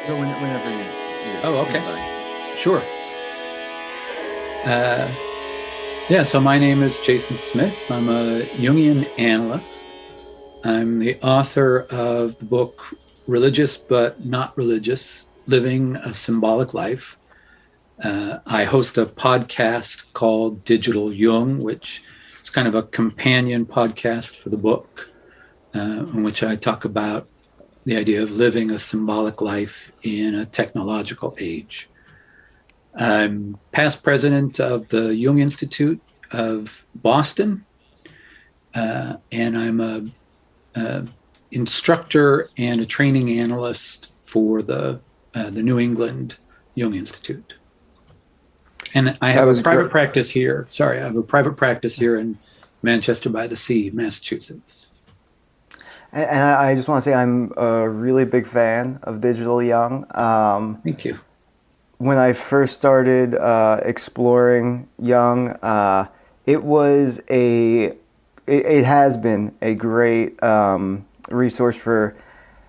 So whenever Oh, you're okay. fine. Sure. Uh, yeah, so my name is Jason Smith. I'm a Jungian analyst. I'm the author of the book Religious but Not Religious: Living a Symbolic Life. I host a podcast called Digital Jung, which is kind of a companion podcast for the book, in which I talk about the idea of living a symbolic life in a technological age. I'm past president of the Jung Institute of Boston, and I'm a instructor and a training analyst for the New England Jung Institute. And I That have a was private great. practice here. Sorry, I have a private practice here in Manchester by the Sea, Massachusetts. And I just want to say I'm a really big fan of Digital Young. Thank you. When I first started exploring Young, it was it has been a great resource for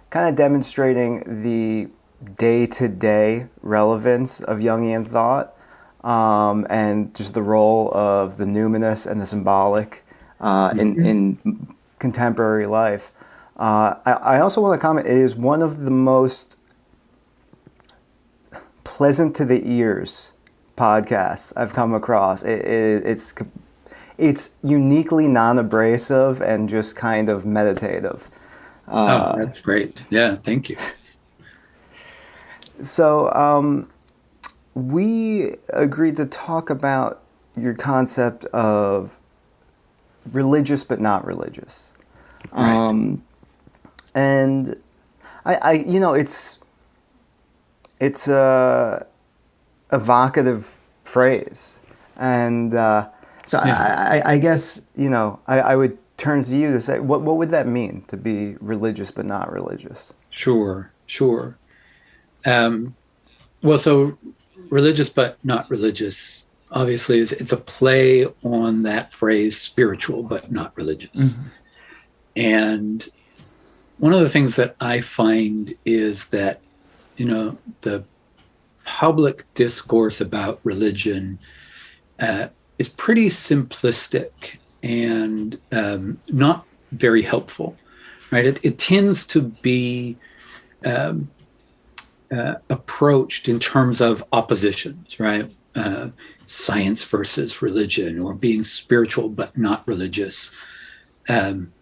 kind of demonstrating the day-to-day relevance of Jungian thought, and just the role of the numinous and the symbolic Mhm. in contemporary life. I also want to comment, it is one of the most pleasant to the ears podcasts I've come across. It's uniquely non-abrasive and just kind of meditative. Oh, that's great. Yeah, thank you. So we agreed to talk about your concept of religious but not religious, Right. and it's a evocative phrase, and so Yeah, I guess I would turn to you to say what would that mean to be religious but not religious? sure, sure. Um, well, so religious but not religious, obviously, is it's a play on that phrase, spiritual but not religious. And one of the things that I find is that, the public discourse about religion is pretty simplistic and not very helpful, right? It tends to be um, approached in terms of oppositions, right? Science versus religion, or being spiritual but not religious. Um,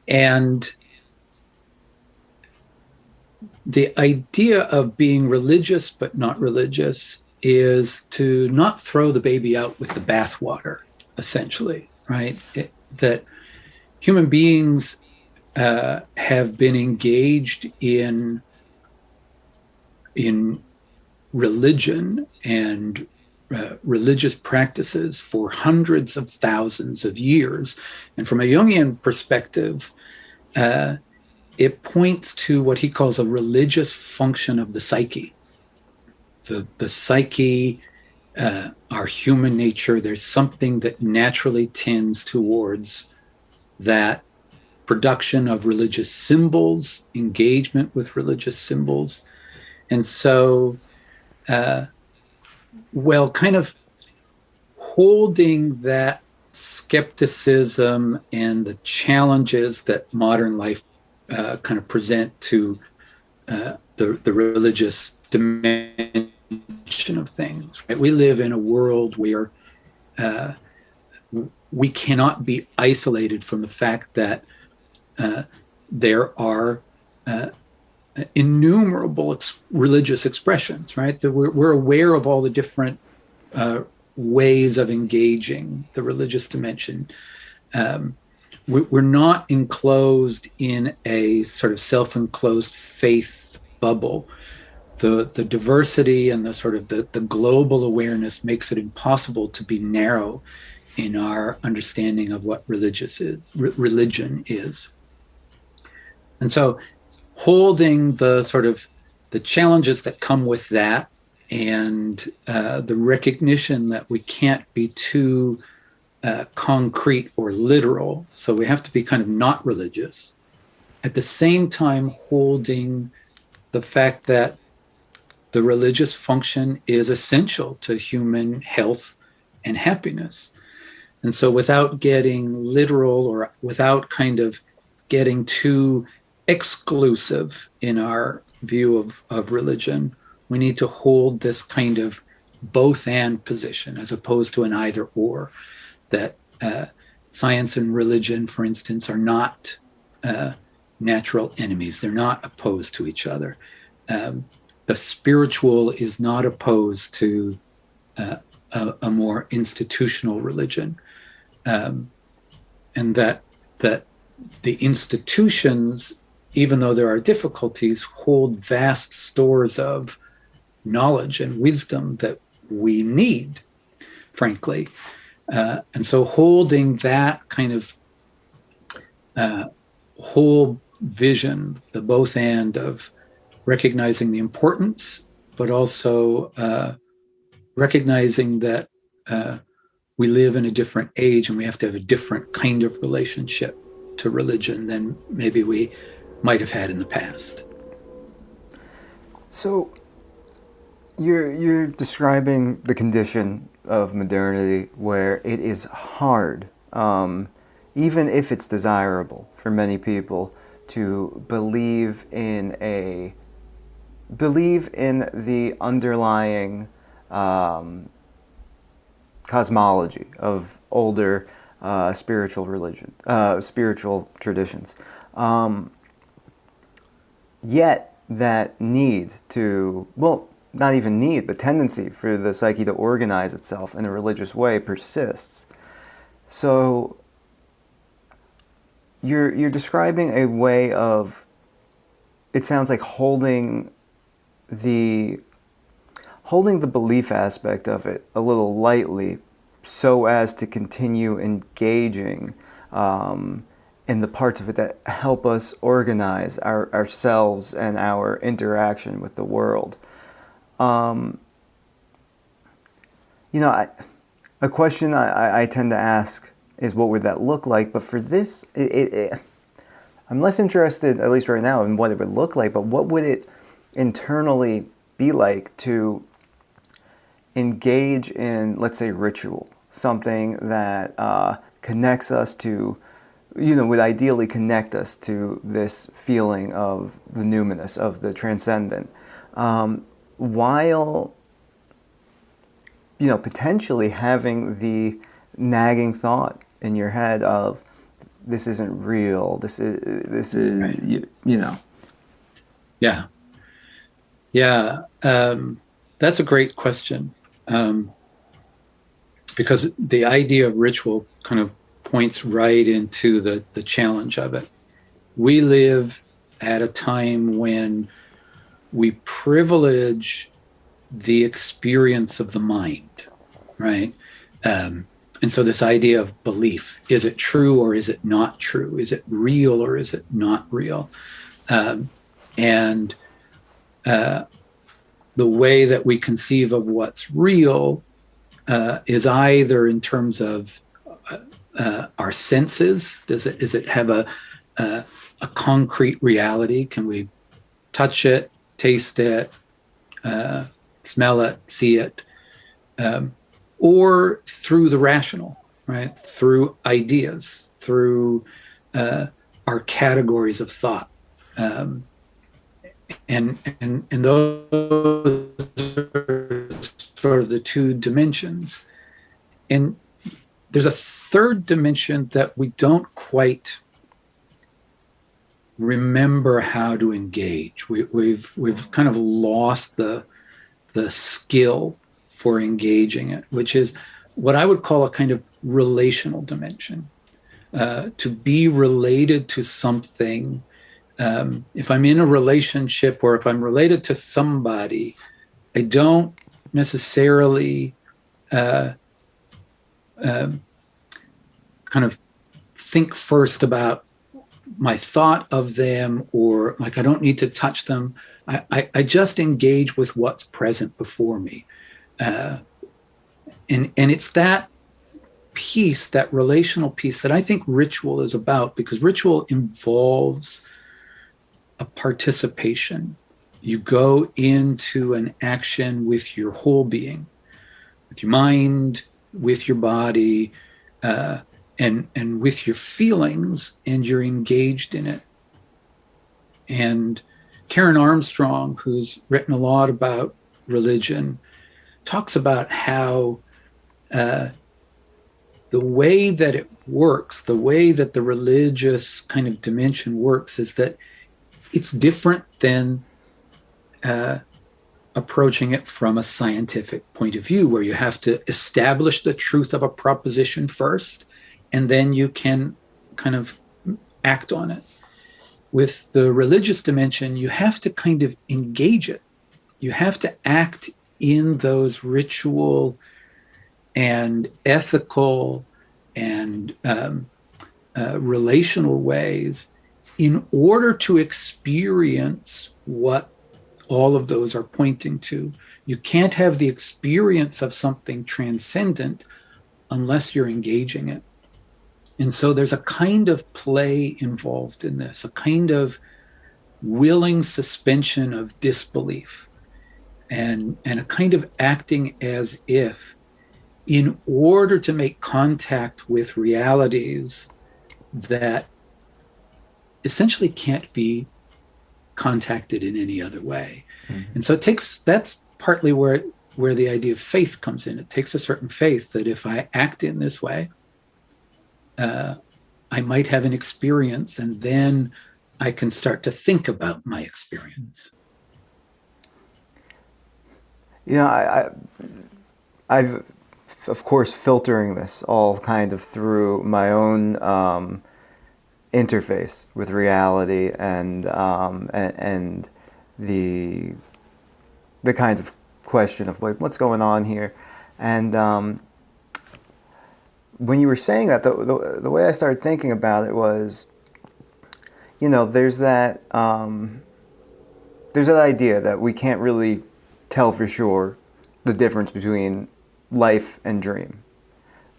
and the idea of being religious but not religious is to not throw the baby out with the bathwater, essentially, right? That human beings have been engaged in religion and religious practices for hundreds of thousands of years. And from a Jungian perspective, uh, it points to what he calls a religious function of the psyche. The psyche, our human nature, there's something that naturally tends towards that production of religious symbols, engagement with religious symbols. And so, uh, well, kind of holding that skepticism and the challenges that modern life kind of present to the religious dimension of things. Right? We live in a world where uh, we cannot be isolated from the fact that uh, there are uh, innumerable religious expressions, right? That we're aware of all the different uh, ways of engaging the religious dimension. Um, we're not enclosed in a sort of self-enclosed faith bubble. The diversity and the sort of the global awareness makes it impossible to be narrow in our understanding of what religion is. And so holding the sort of the challenges that come with that, and the recognition that we can't be too concrete or literal. So we have to be kind of not religious. At the same time, holding the fact that the religious function is essential to human health and happiness. And so, without getting literal or without kind of getting too exclusive in our view of religion, we need to hold this kind of both and position as opposed to an either or, that science and religion, for instance, are not natural enemies. They're not opposed to each other. The spiritual is not opposed to a more institutional religion, and that the institutions, even though there are difficulties, hold vast stores of knowledge and wisdom that we need, frankly. And so holding that kind of whole vision, the both and of recognizing the importance, but also recognizing that we live in a different age and we have to have a different kind of relationship to religion than maybe we might have had in the past. So you're describing the condition of modernity where it is hard, even if it's desirable for many people, to believe in the underlying cosmology of older spiritual traditions. Yet that need to, well, not even need, but tendency for the psyche to organize itself in a religious way persists. So you're describing a way of, it sounds like holding the belief aspect of it a little lightly so as to continue engaging in the parts of it that help us organize ourselves and our interaction with the world. A question I tend to ask is, what would that look like? But for this, I'm less interested, at least right now, in what it would look like, but what would it internally be like to engage in, let's say, ritual, something that connects us to, would ideally connect us to this feeling of the numinous, of the transcendent, while, potentially having the nagging thought in your head of, this isn't real, this is Right. Yeah. Yeah. That's a great question. Because the idea of ritual kind of points right into the challenge of it. We live at a time when we privilege the experience of the mind, right? And so this idea of belief, is it true or is it not true? Is it real or is it not real? And the way that we conceive of what's real is either in terms of our senses. Does it have a concrete reality? Can we touch it, taste it, smell it, see it? Or through the rational, right? Through ideas, through our categories of thought. And those are sort of the two dimensions. And there's a third dimension that we don't quite remember how to engage. We've kind of lost the skill for engaging it, which is what I would call a kind of relational dimension. To be related to something. If I'm in a relationship or if I'm related to somebody, I don't necessarily kind of think first about my thought of them, or like I don't need to touch them. I just engage with what's present before me. And it's that piece, that relational piece, that I think ritual is about, because ritual involves a participation. You go into an action with your whole being, with your mind, with your body, and with your feelings, and you're engaged in it. And Karen Armstrong, who's written a lot about religion, talks about how the way that it works, the way that the religious kind of dimension works, is that it's different than approaching it from a scientific point of view, where you have to establish the truth of a proposition first, and then you can kind of act on it. With the religious dimension, you have to kind of engage it. You have to act in those ritual and ethical and relational ways in order to experience what all of those are pointing to. You can't have the experience of something transcendent unless you're engaging it. And so there's a kind of play involved in this, a kind of willing suspension of disbelief, and a kind of acting as if, in order to make contact with realities that essentially can't be contacted in any other way. Mm-hmm. And so that's partly where the idea of faith comes in. It takes a certain faith that if I act in this way, I might have an experience, and then I can start to think about my experience. You know, I've of course filtering this all kind of through my own interface with reality and the kind of question of like what's going on here, and when you were saying that, the way I started thinking about it was, you know, there's that idea that we can't really tell for sure the difference between life and dream.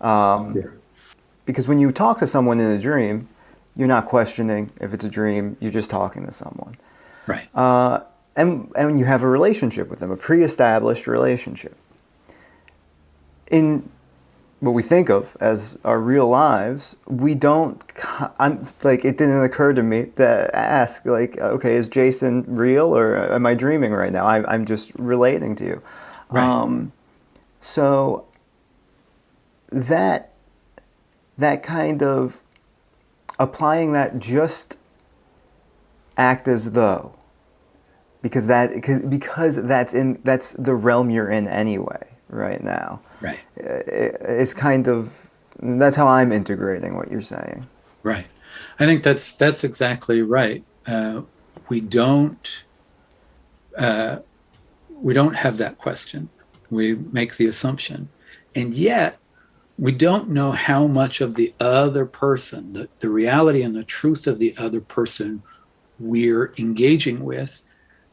Because when you talk to someone in a dream, you're not questioning if it's a dream, you're just talking to someone. Right. And you have a relationship with them, a pre-established relationship. In what we think of as our real lives, we don't, it didn't occur to me to ask, like, okay, is Jason real or am I dreaming right now? I'm just relating to you. Right. So that kind of applying that just act as though, because that's the realm you're in anyway right now. Right. It's kind of, that's how I'm integrating what you're saying. Right. I think that's exactly right. We don't have that question. We make the assumption, and yet we don't know how much of the other person, the reality and the truth of the other person we're engaging with,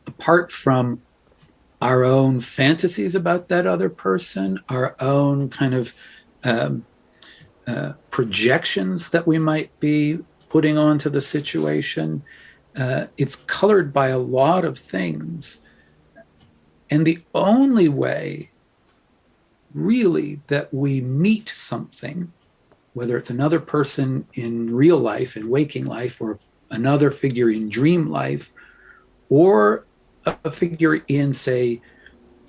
apart from our own fantasies about that other person, our own kind of projections that we might be putting onto the situation. It's colored by a lot of things. And the only way, really, that we meet something, whether it's another person in real life, in waking life, or another figure in dream life, or a figure in, say,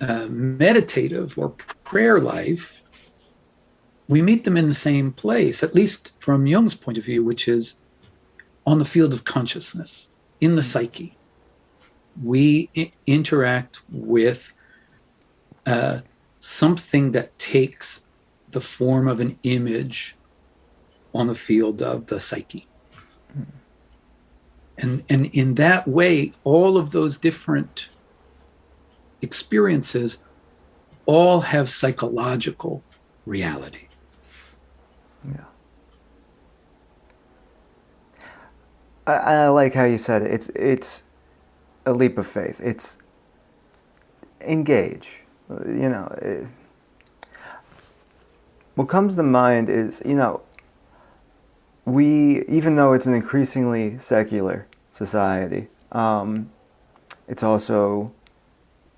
meditative or prayer life, we meet them in the same place, at least from Jung's point of view, which is on the field of consciousness, in the psyche. We interact with something that takes the form of an image on the field of the psyche. And in that way, all of those different experiences all have psychological reality. Yeah. I like how you said it. It's a leap of faith. It's engage. You know, what comes to mind is, you know, even though it's an increasingly secular society, It's also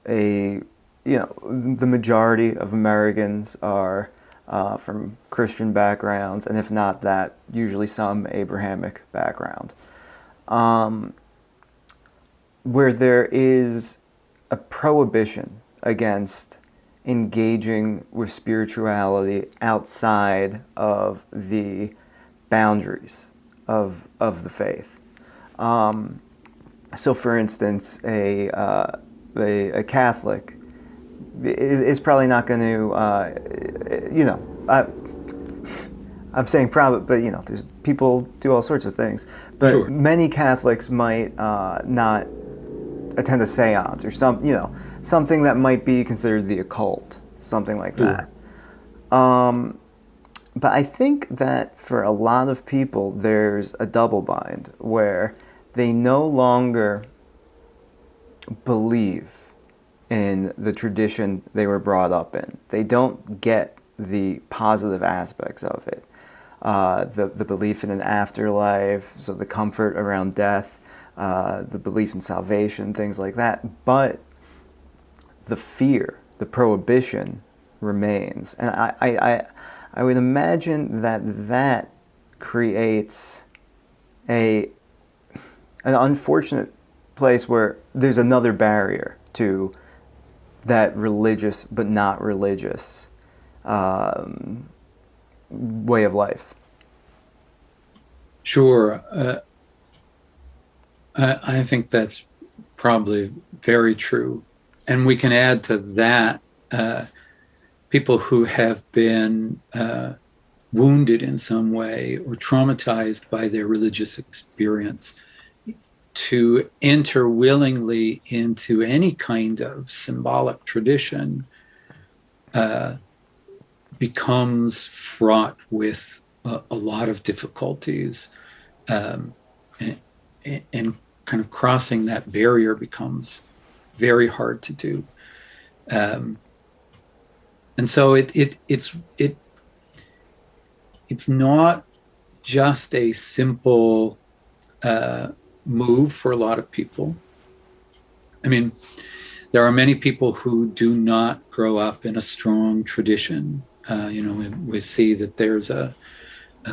a, the majority of Americans are from Christian backgrounds, and if not that, usually some Abrahamic background, where there is a prohibition against engaging with spirituality outside of the boundaries of the faith. So, for instance, a Catholic is probably not going to, I'm saying probably, but there's people do all sorts of things. But Sure. many Catholics might not attend a séance or something that might be considered the occult, something like Sure. that. But I think that for a lot of people, there's a double bind where they no longer believe in the tradition they were brought up in. They don't get the positive aspects of it. The belief in an afterlife, so the comfort around death, the belief in salvation, things like that. But the fear, the prohibition remains. And I would imagine that creates an unfortunate place where there's another barrier to that religious but not religious way of life. Sure. I think that's probably very true. And we can add to that people who have been wounded in some way or traumatized by their religious experience to enter willingly into any kind of symbolic tradition becomes fraught with a lot of difficulties, and kind of crossing that barrier becomes very hard to do. And so it's not just a simple move for a lot of people. I mean, there are many people who do not grow up in a strong tradition. We see that there's a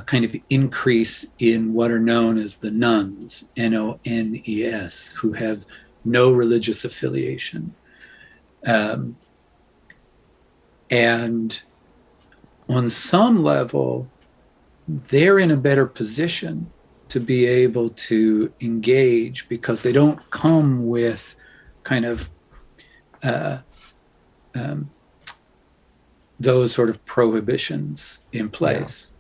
kind of increase in what are known as the nuns, Nones, who have no religious affiliation. And on some level, they're in a better position to be able to engage because they don't come with kind of those sort of prohibitions in place. Yeah.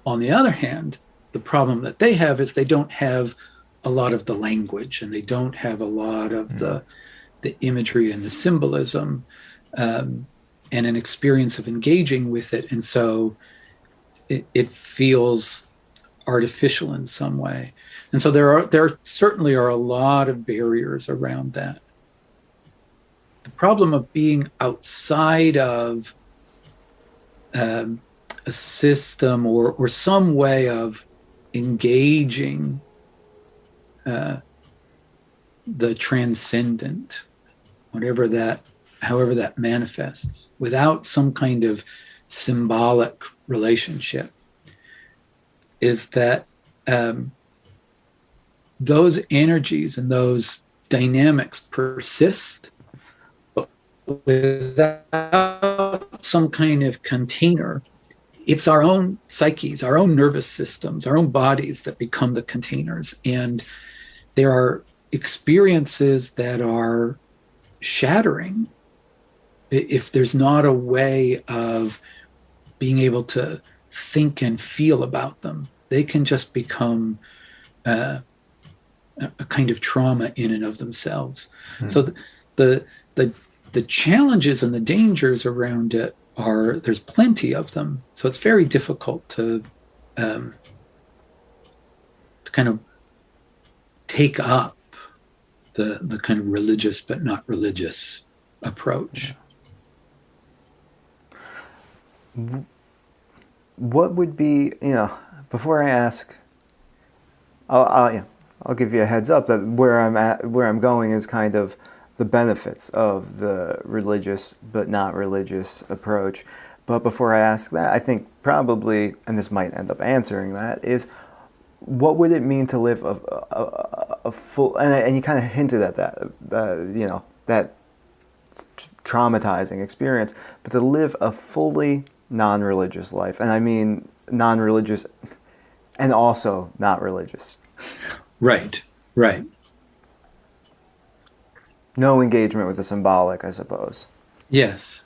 On the other hand, the problem that they have is they don't have a lot of the language, and they don't have a lot of the imagery and the symbolism, and an experience of engaging with it. And so it feels artificial in some way. And so there certainly are a lot of barriers around that. The problem of being outside of a system or some way of engaging the transcendent, however that manifests, without some kind of symbolic relationship, is that those energies and those dynamics persist, but without some kind of container. It's our own psyches, our own nervous systems, our own bodies that become the containers. And there are experiences that are shattering if there's not a way of being able to think and feel about them. They can just become a kind of trauma in and of themselves. So the challenges and the dangers around it there's plenty of them. So it's very difficult to kind of take up the kind of religious but not religious approach. What would be, before I ask, I'll I'll give you a heads up that where I'm going is kind of the benefits of the religious but not religious approach. But before I ask that, I think probably, and this might end up answering that, is what would it mean to live a full, and you kind of hinted at that, that traumatizing experience, but to live a fully non-religious life. And I mean non-religious and also not religious. Right, right. No engagement with the symbolic, I suppose. Yes.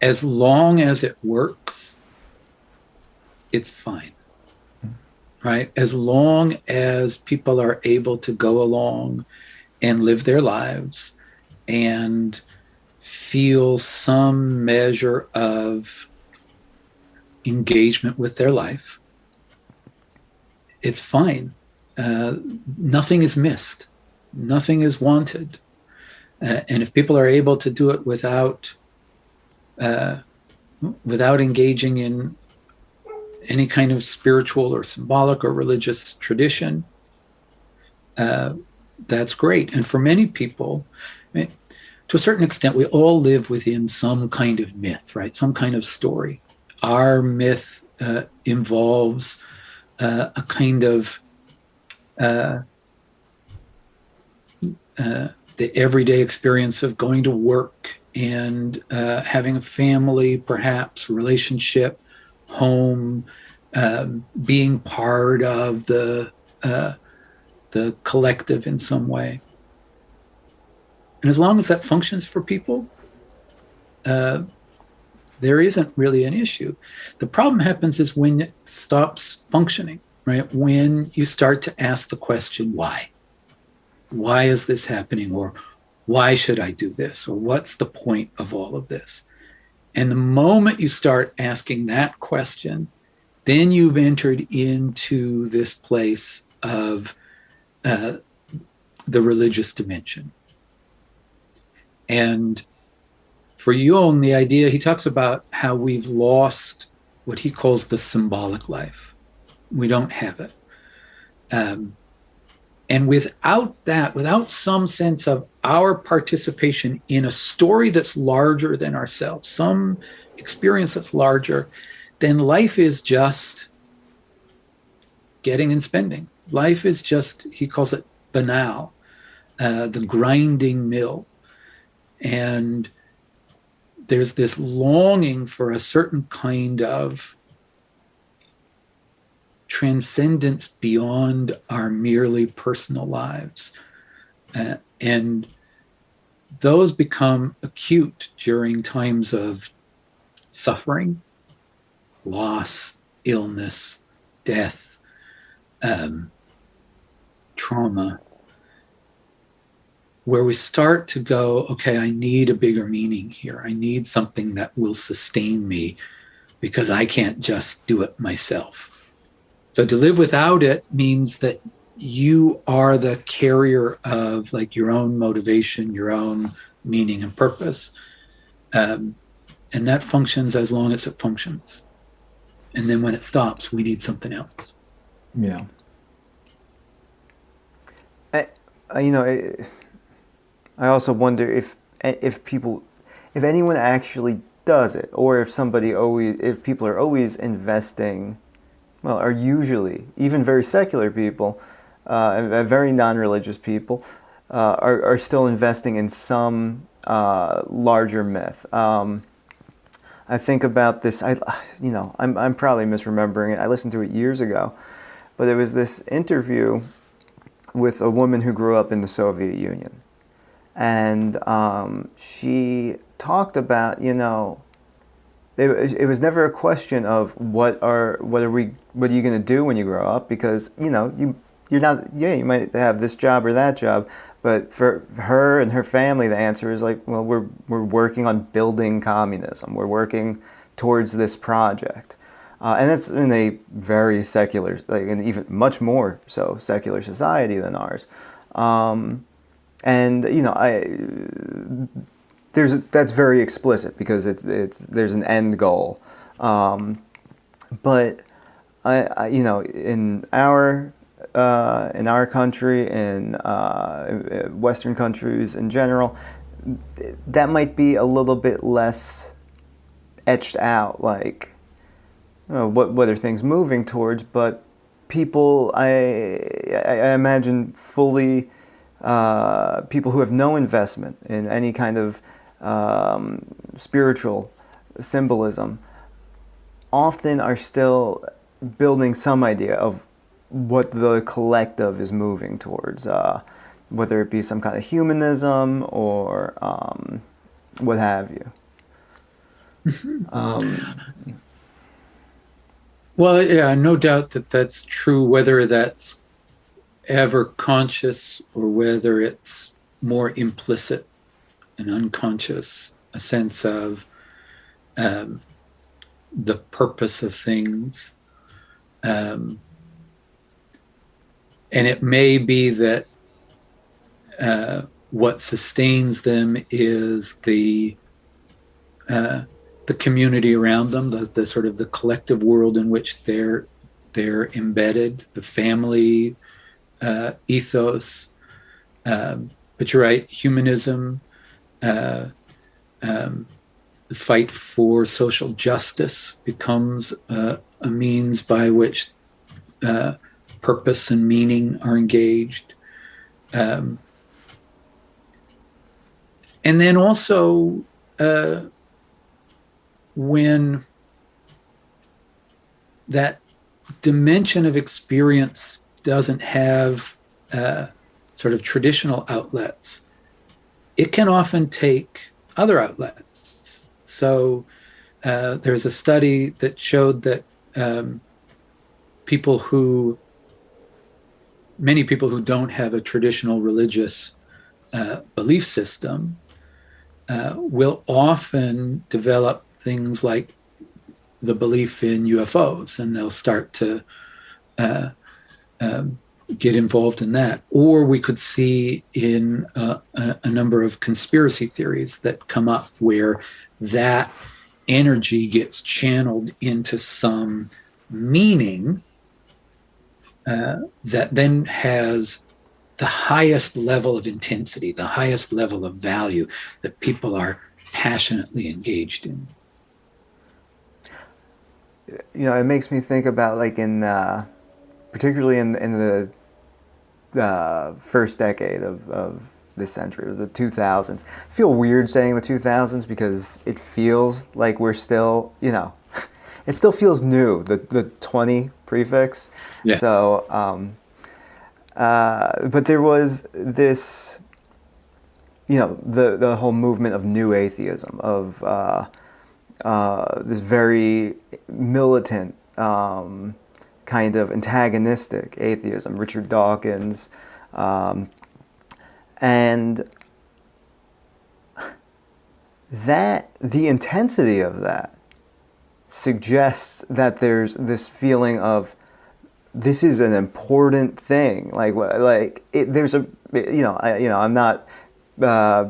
As long as it works, it's fine. Right? As long as people are able to go along and live their lives and feel some measure of engagement with their life, it's fine. Nothing is missed. Nothing is wanted. And if people are able to do it without engaging in any kind of spiritual or symbolic or religious tradition, that's great. And for many people, I mean, to a certain extent, we all live within some kind of myth, right? Some kind of story. Our myth involves a kind of the everyday experience of going to work and having a family, perhaps relationship, home, being part of the collective in some way. And as long as that functions for people, there isn't really an issue. The problem happens is when it stops functioning, right? When you start to ask the question, why? Why is this happening? Or why should I do this? Or what's the point of all of this? And the moment you start asking that question, then you've entered into this place of the religious dimension. And for Jung, the idea, he talks about how we've lost what he calls the symbolic life. We don't have it. And without that, without some sense of our participation in a story that's larger than ourselves, some experience that's larger, then life is just getting and spending. Life is just, he calls it banal, the grinding mill. And there's this longing for a certain kind of transcendence beyond our merely personal lives. And those become acute during times of suffering, loss, illness, death, trauma, where we start to go, okay, I need a bigger meaning here. I need something that will sustain me because I can't just do it myself. So to live without it means that you are the carrier of like your own motivation, your own meaning and purpose. And that functions as long as it functions. And then when it stops, we need something else. Yeah. I also wonder if anyone actually does it, or if people are always investing, well, are usually, even very secular people, very non-religious people, are still investing in some larger myth. I think about this. I'm probably misremembering it. I listened to it years ago, but it was this interview with a woman who grew up in the Soviet Union, and she talked about, it was never a question of what are you going to do when you grow up, because you're not, you might have this job or that job, but for her and her family the answer is like, well, we're working on building communism, we're working towards this project, and that's in a very secular, like, and even much more so secular society than ours, and that's very explicit because there's an end goal, but in our country, in Western countries in general, that might be a little bit less etched out, like what are things moving towards, but people, I imagine fully, people who have no investment in any kind of spiritual symbolism often are still building some idea of what the collective is moving towards, whether it be some kind of humanism or what have you. Well, yeah, no doubt that that's true, whether that's ever conscious or whether it's more implicit and unconscious, a sense of the purpose of things. And it may be that what sustains them is the community around them, the sort of the collective world in which they're embedded, the family ethos. But you're right, humanism, the fight for social justice becomes a means by which purpose and meaning are engaged. And then also, when that dimension of experience doesn't have sort of traditional outlets, it can often take other outlets. So there's a study that showed that many people who don't have a traditional religious belief system will often develop things like the belief in UFOs, and they'll start to get involved in that. Or we could see in a number of conspiracy theories that come up where that energy gets channeled into some meaning that then has the highest level of intensity, the highest level of value that people are passionately engaged in. It makes me think about, like, particularly in the first decade of this century, the 2000s. I feel weird saying the 2000s because it feels like we're still, it still feels new, the 20 prefix. Yeah. So, but there was this, the whole movement of new atheism, of this very militant, kind of antagonistic atheism, Richard Dawkins, and that the intensity of that suggests that there's this feeling of this is an important thing. There's a I'm not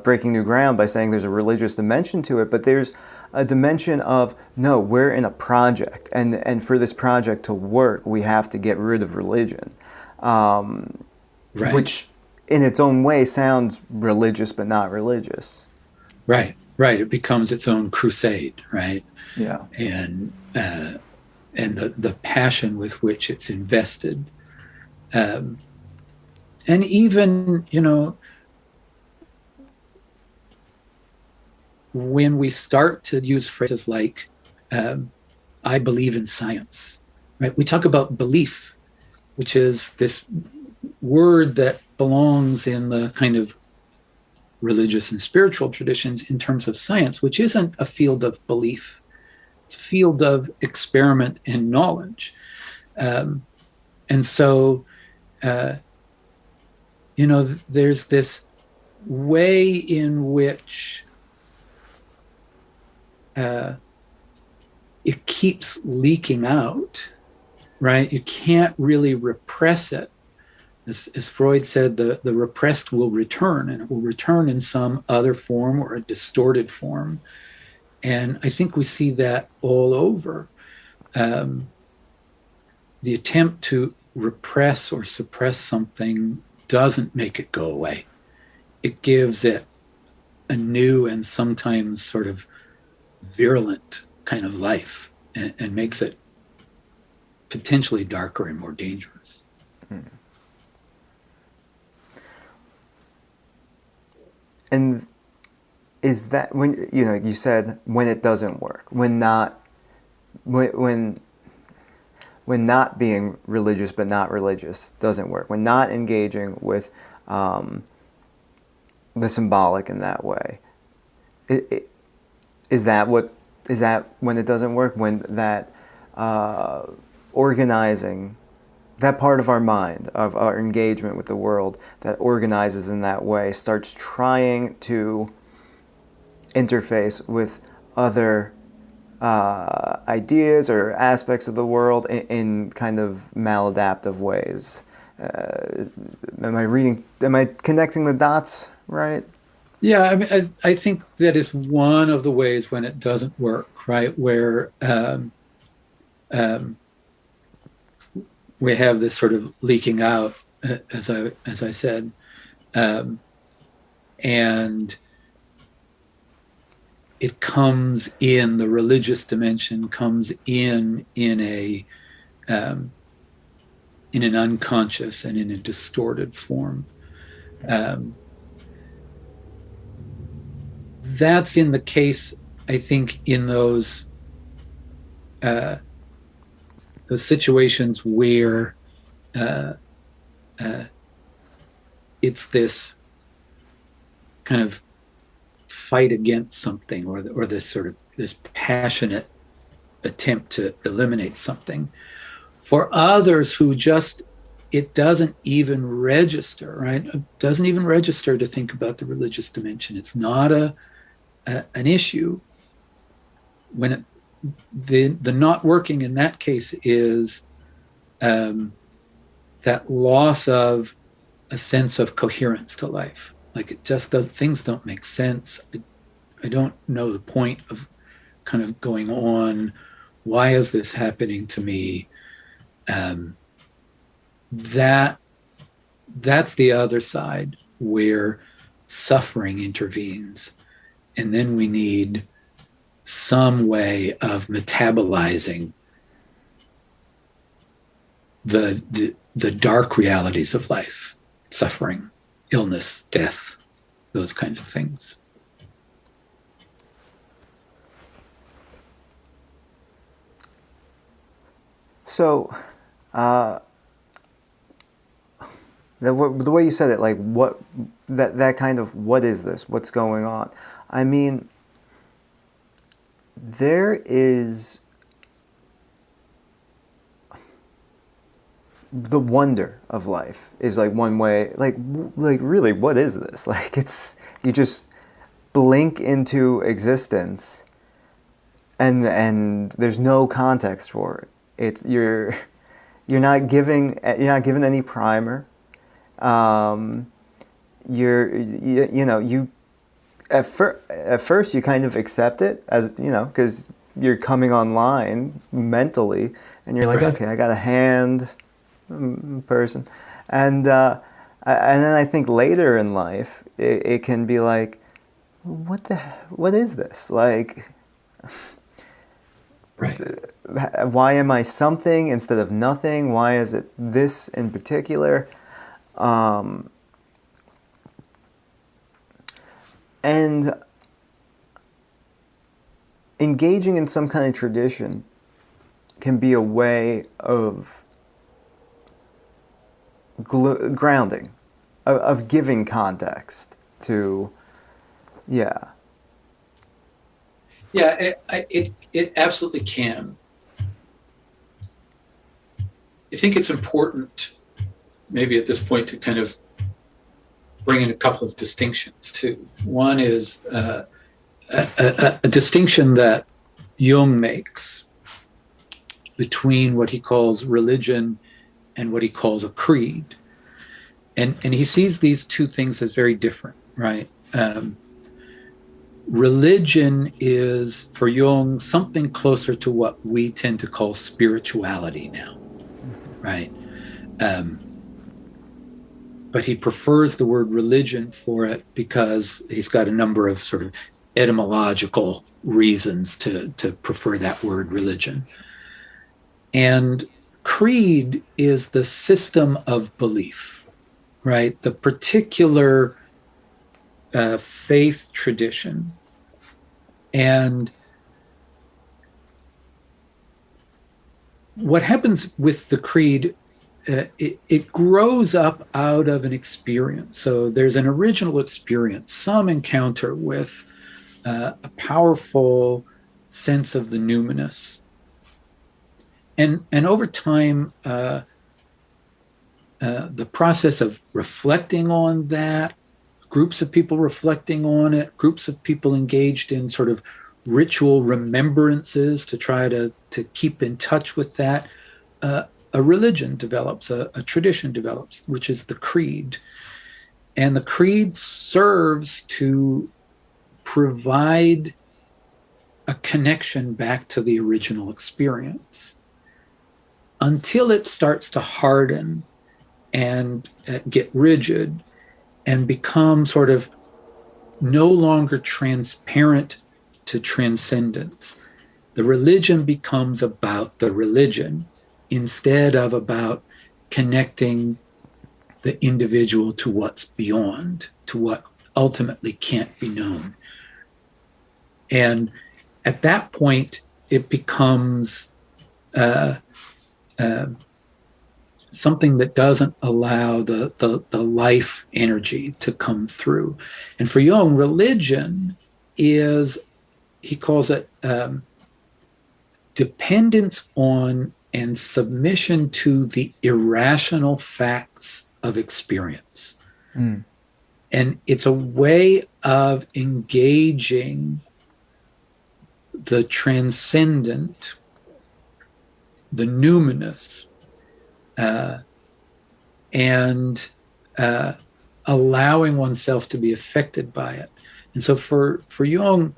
breaking new ground by saying there's a religious dimension to it, but there's a dimension of, no, we're in a project, and for this project to work, we have to get rid of religion, Right. which in its own way sounds religious but not religious. Right. It becomes its own crusade, right? Yeah. And the passion with which it's invested, and even when we start to use phrases like "I believe in science," right? We talk about belief, which is this word that belongs in the kind of religious and spiritual traditions in terms of science, which isn't a field of belief. It's a field of experiment and knowledge. And so, there's this way in which it keeps leaking out, right? You can't really repress it. As Freud said, the repressed will return, and it will return in some other form or a distorted form. And I think we see that all over. the attempt to repress or suppress something doesn't make it go away. It gives it a new and sometimes sort of virulent kind of life, and makes it potentially darker and more dangerous. And is that when, you know, you said when it doesn't work, when not being religious but not religious doesn't work, when not engaging with the symbolic in that way, is that when it doesn't work, when that organizing, that part of our mind, of our engagement with the world that organizes in that way, starts trying to interface with other ideas or aspects of the world in kind of maladaptive ways? Am I connecting the dots right? Yeah, I mean, I think that is one of the ways when it doesn't work, right? Where um, we have this sort of leaking out, as I said, um, and it comes in the religious dimension, comes in a in an unconscious and in a distorted form. Um, that's in the case, I think, in those situations where uh, uh, it's this kind of fight against something, or this sort of this passionate attempt to eliminate something. For others who just, it doesn't even register, right? It doesn't even register to think about the religious dimension. It's not an issue. When the not working in that case is that loss of a sense of coherence to life. Like, it just does, things don't make sense. I don't know the point of kind of going on. Why is this happening to me? That's the other side, where suffering intervenes, and then we need some way of metabolizing the dark realities of life, suffering, illness, death, those kinds of things. So, the way you said it, like what that kind of, what is this? What's going on? I mean, there is the wonder of life is like one way, like really, what is this? Like, it's, you just blink into existence, and there's no context for it. It's you're not given any primer. You know, you at first you kind of accept it, as you know, because you're coming online mentally, and you're like, Right. okay, I got a hand, person, and then I think later in life it can be like, what is this? Like, Right. why am I something instead of nothing? Why is it this in particular? And engaging in some kind of tradition can be a way of grounding, of giving context to, yeah. Yeah, it absolutely can. I think it's important, maybe at this point, to kind of bring in a couple of distinctions too. One is a distinction that Jung makes between what he calls religion and what he calls a creed, and he sees these two things as very different, right? Religion is, for Jung, something closer to what we tend to call spirituality now. right? Um, but he prefers the word religion for it because he's got a number of sort of etymological reasons to prefer that word religion. And creed is the system of belief, right? The particular faith tradition. And what happens with the creed, it grows up out of an experience. So there's an original experience, some encounter with a powerful sense of the numinous. And over time, the process of reflecting on that, groups of people reflecting on it, groups of people engaged in sort of ritual remembrances to try to keep in touch with that, a religion develops, a tradition develops, which is the creed. And the creed serves to provide a connection back to the original experience until it starts to harden and get rigid and become sort of no longer transparent to transcendence. The religion becomes about the religion instead of about connecting the individual to what's beyond, to what ultimately can't be known. And at that point, it becomes something that doesn't allow the life energy to come through. And for Jung, religion is, he calls it dependence on and submission to the irrational facts of experience. Mm. And it's a way of engaging the transcendent, the numinous, and allowing oneself to be affected by it. And so for Jung,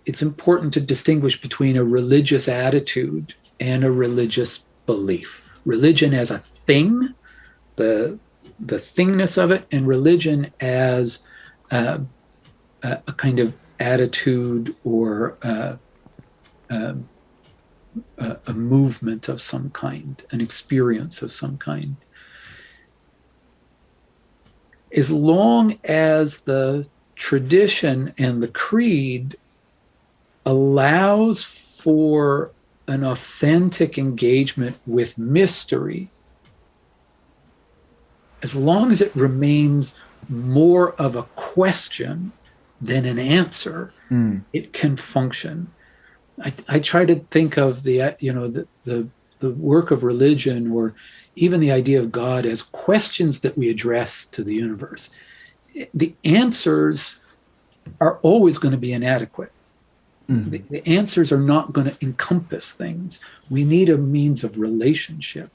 it's important to distinguish between a religious attitude and a religious belief. Religion as a thing, the thingness of it, and religion as a kind of attitude or a movement of some kind, an experience of some kind. As long as the tradition and the creed allows for an authentic engagement with mystery, as long as it remains more of a question than an answer, it can function. I try to think of the work of religion, or even the idea of God, as questions that we address to the universe. The answers are always going to be inadequate. The answers are not going to encompass things. We need a means of relationship.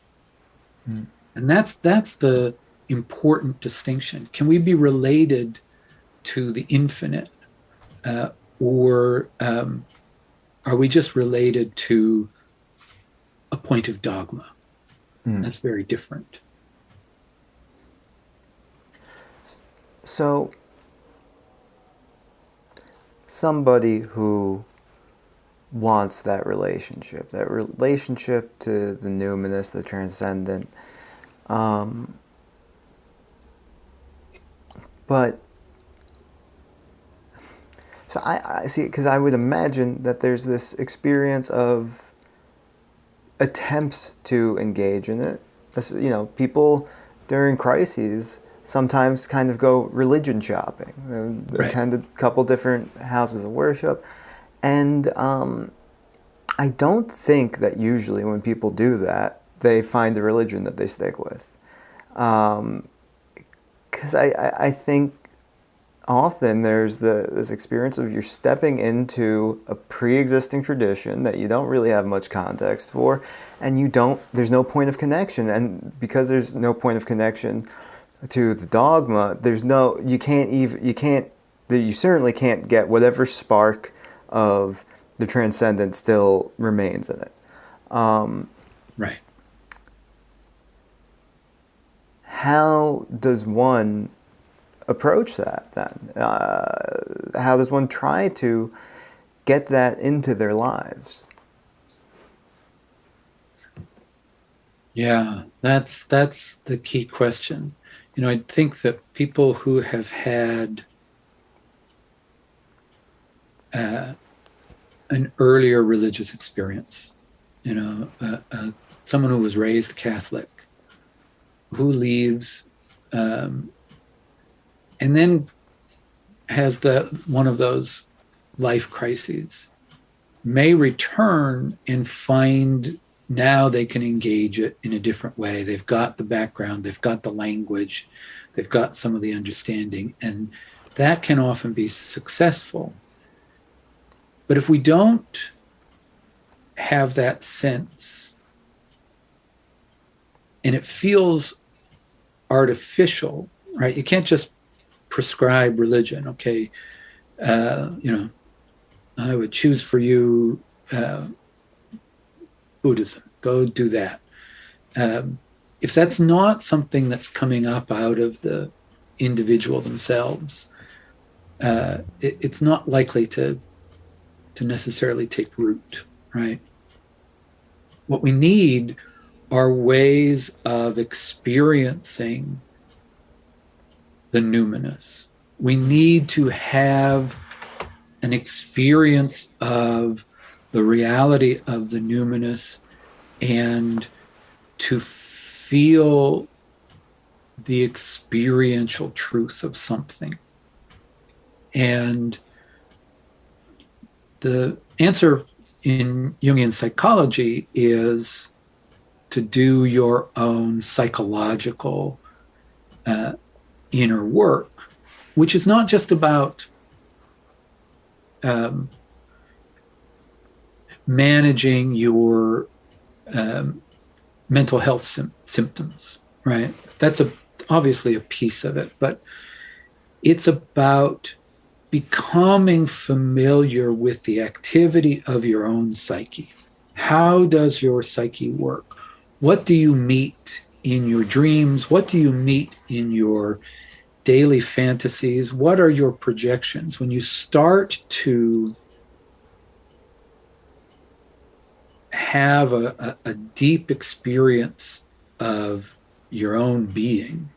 And that's the important distinction. Can we be related to the infinite, or are we just related to a point of dogma? That's very different. So, somebody who wants that relationship to the numinous, the transcendent, but so I see, because I would imagine that there's this experience of attempts to engage in it. People during crises sometimes kind of go religion shopping. They attend a couple different houses of worship. And I don't think that usually when people do that, they find a religion that they stick with. Because I think often there's this experience of you're stepping into a pre-existing tradition that you don't really have much context for, and there's no point of connection. And because there's no point of connection to the dogma, you certainly can't get whatever spark of the transcendent still remains in it. Right. How does one approach that then? How does one try to get that into their lives? Yeah, that's the key question. I think that people who have had uh, an earlier religious experience, someone who was raised Catholic, who leaves, um, and then has one of those life crises, may return and find now they can engage it in a different way. They've got the background, they've got the language, they've got some of the understanding, and that can often be successful. But if we don't have that sense and it feels artificial, right? You can't just prescribe religion. Okay, I would choose for you Buddhism. Go do that. If that's not something that's coming up out of the individual themselves, it's not likely to necessarily take root, right? What we need are ways of experiencing the numinous. We need to have an experience of the reality of the numinous and to feel the experiential truth of something. And the answer in Jungian psychology is to do your own psychological inner work, which is not just about managing your mental health symptoms, right? That's obviously a piece of it, but it's about becoming familiar with the activity of your own psyche. How does your psyche work? What do you meet in your dreams? What do you meet in your daily fantasies? What are your projections? When you start to have a deep experience of your own being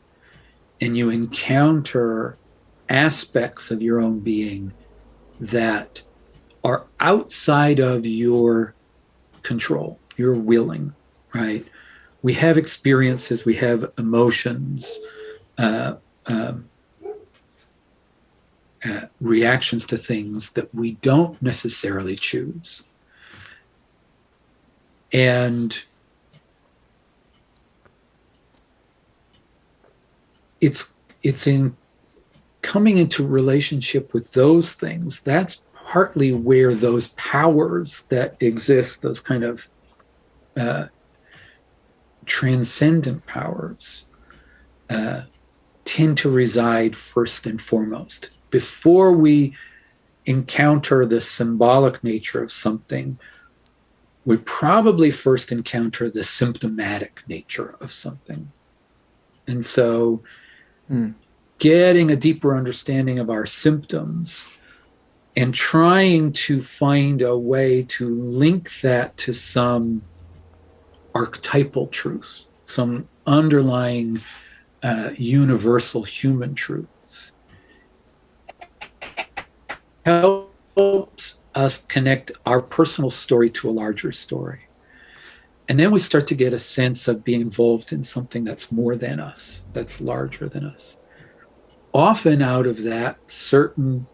and you encounter aspects of your own being that are outside of your control, your willing, right? We have experiences, we have emotions, reactions to things that we don't necessarily choose. And it's in coming into relationship with those things, that's partly where those powers that exist, those kind of transcendent powers, tend to reside first and foremost. Before we encounter the symbolic nature of something, we probably first encounter the symptomatic nature of something. And so getting a deeper understanding of our symptoms and trying to find a way to link that to some archetypal truth, some underlying universal human truths, helps us connect our personal story to a larger story. And then we start to get a sense of being involved in something that's more than us, that's larger than us. Often out of that, certain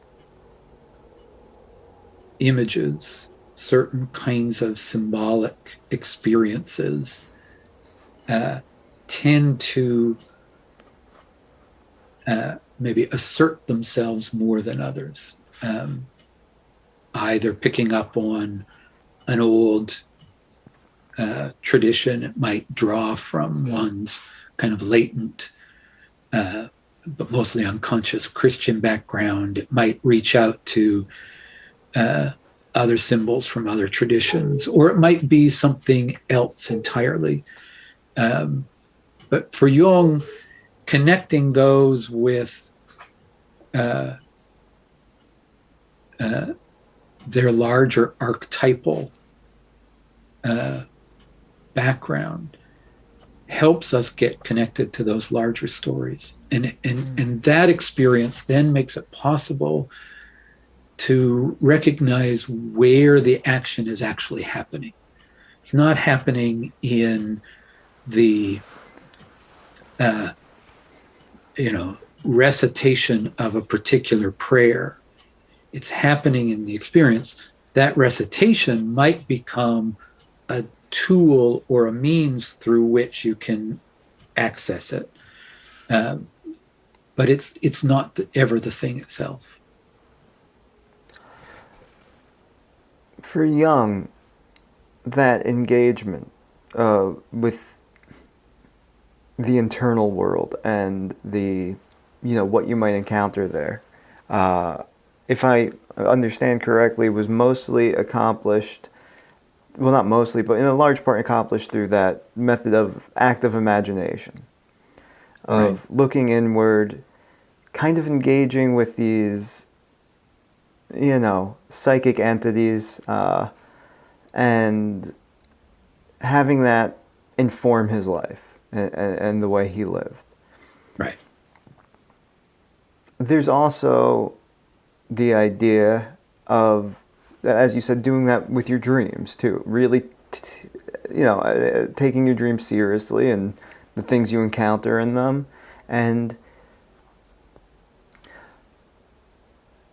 images, certain kinds of symbolic experiences tend to maybe assert themselves more than others. Either picking up on an old tradition, it might draw from one's kind of latent, but mostly unconscious Christian background. It might reach out to a other symbols from other traditions, or it might be something else entirely. But for Jung, connecting those with their larger archetypal background helps us get connected to those larger stories. And that experience then makes it possible to recognize where the action is actually happening. It's not happening in the recitation of a particular prayer. It's happening in the experience. That recitation might become a tool or a means through which you can access it. But it's not ever the thing itself. For Jung, that engagement with the internal world and the, what you might encounter there, if I understand correctly, was mostly accomplished, well, not mostly, but in a large part accomplished through that method of active imagination, of right. Looking inward, kind of engaging with these, psychic entities, and having that inform his life and the way he lived. Right. There's also the idea of, as you said, doing that with your dreams too. Really, taking your dreams seriously and the things you encounter in them. And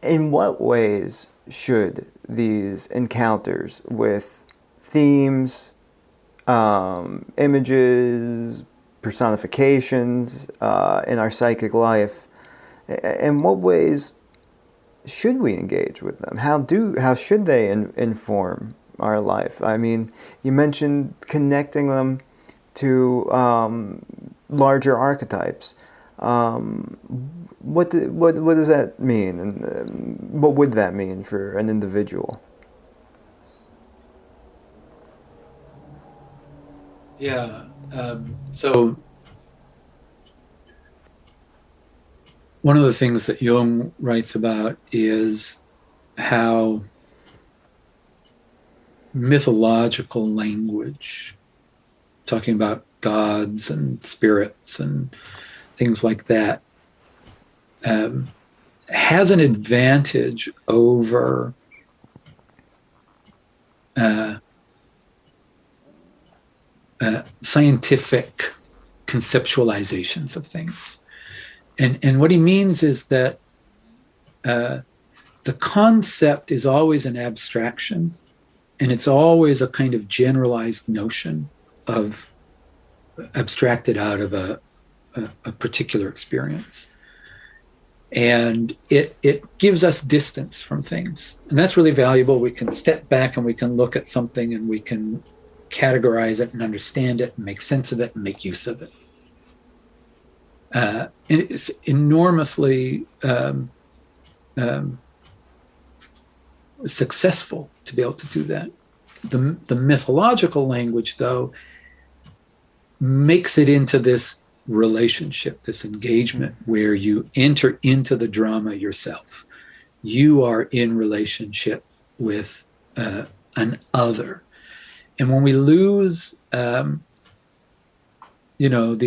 in what ways should these encounters with themes, images, personifications in our psychic life, in what ways should we engage with them? How should they inform our life? I mean, you mentioned connecting them to larger archetypes. What does that mean, and what would that mean for an individual? Yeah. So one of the things that Jung writes about is how mythological language, talking about gods and spirits and things like that, has an advantage over scientific conceptualizations of things. And what he means is that the concept is always an abstraction, and it's always a kind of generalized notion of abstracted out of a particular experience. And it gives us distance from things. And that's really valuable. We can step back and we can look at something and we can categorize it and understand it and make sense of it and make use of it. And it's enormously successful to be able to do that. The mythological language, though, makes it into this relationship, this engagement where you enter into the drama yourself. You are in relationship with an other. And when we lose, the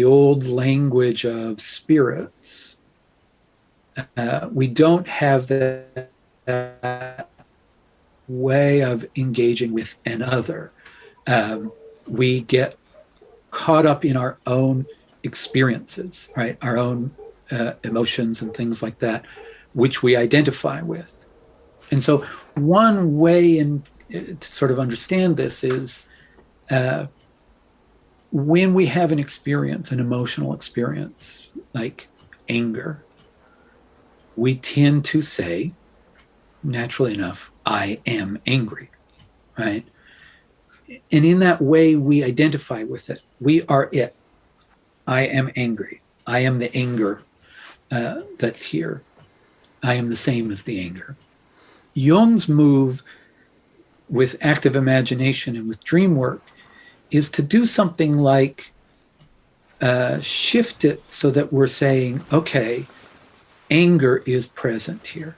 old language of spirits, we don't have that way of engaging with an other. We get caught up in our own experiences, right? Our own emotions and things like that, which we identify with. And so one way to sort of understand this is when we have an experience, an emotional experience, like anger, we tend to say, naturally enough, I am angry, right? And in that way, we identify with it. We are it. I am angry. I am the anger that's here. I am the same as the anger. Jung's move with active imagination and with dream work is to do something like shift it so that we're saying, okay, anger is present here.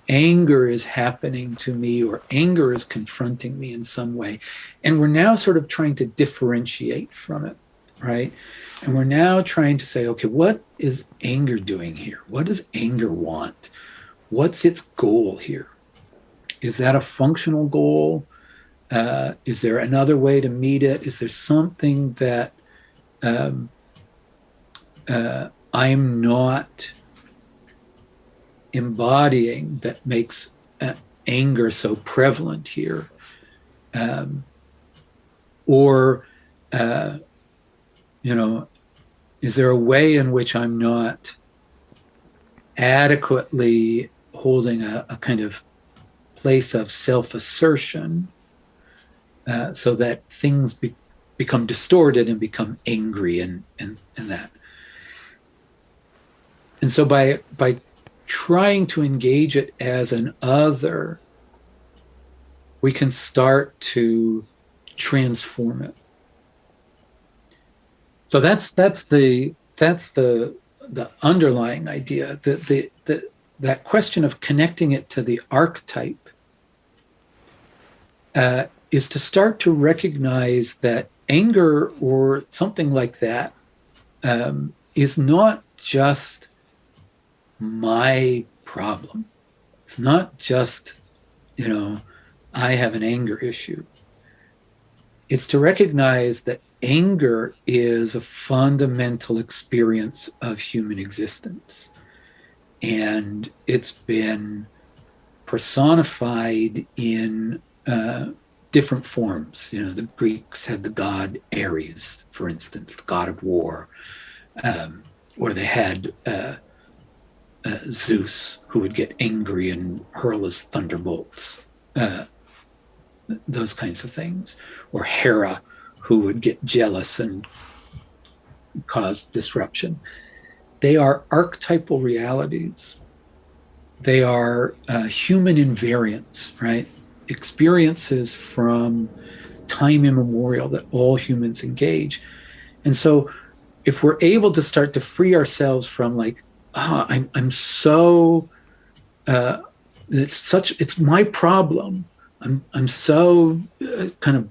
Anger is happening to me, or anger is confronting me in some way. And we're now sort of trying to differentiate from it, right? And we're now trying to say, okay, what is anger doing here? What does anger want? What's its goal here? Is that a functional goal? Is there another way to meet it? Is there something that I'm not embodying that makes anger so prevalent here? Or, is there a way in which I'm not adequately holding a kind of place of self-assertion so that things become distorted and become angry and that? And so by trying to engage it as an other, we can start to transform it. So that's the underlying idea. That question of connecting it to the archetype is to start to recognize that anger or something like that is not just my problem. It's not just, I have an anger issue. It's to recognize that anger is a fundamental experience of human existence. And it's been personified in different forms. The Greeks had the god Ares, for instance, the god of war, or they had Zeus, who would get angry and hurl his thunderbolts, those kinds of things. Or Hera, who would get jealous and cause disruption. They are archetypal realities. They are human invariants, right? Experiences from time immemorial that all humans engage. And so if we're able to start to free ourselves from I'm so it's my problem. I'm so kind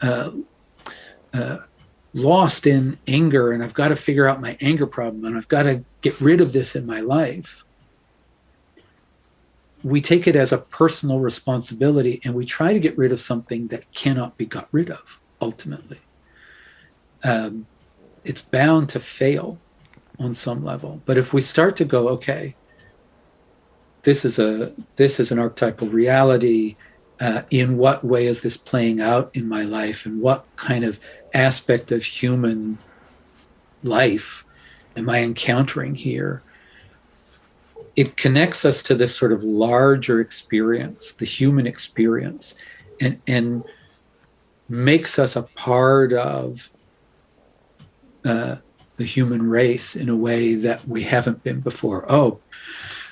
of lost in anger, and I've got to figure out my anger problem, and I've got to get rid of this in my life. We take it as a personal responsibility, and we try to get rid of something that cannot be got rid of. Ultimately, it's bound to fail on some level. But if we start to go, okay, this is an archetypal reality. In what way is this playing out in my life, and what kind of aspect of human life am I encountering here? It connects us to this sort of larger experience, the human experience, and makes us a part of the human race in a way that we haven't been before.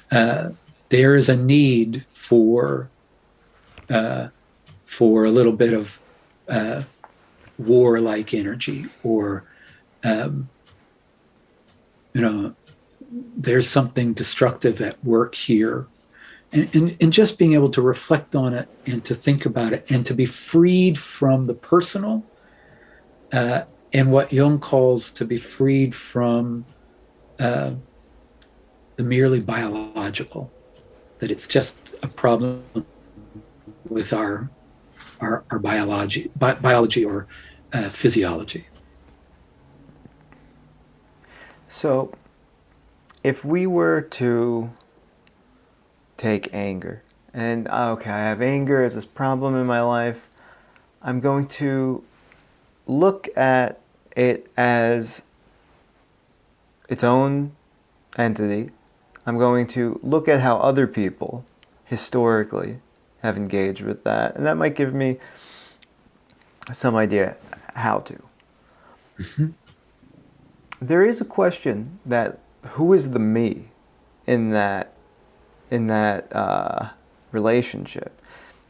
There is a need for a little bit of warlike energy, or there's something destructive at work here, and just being able to reflect on it and to think about it and to be freed from the personal, and what Jung calls to be freed from the merely biological, that it's just a problem with our biology or physiology. So, if we were to take anger, and okay, I have anger as this problem in my life, I'm going to look at it as its own entity. I'm going to look at how other people historically have engaged with that, and that might give me some idea how to. Mm-hmm. There is a question that who is the me in that relationship,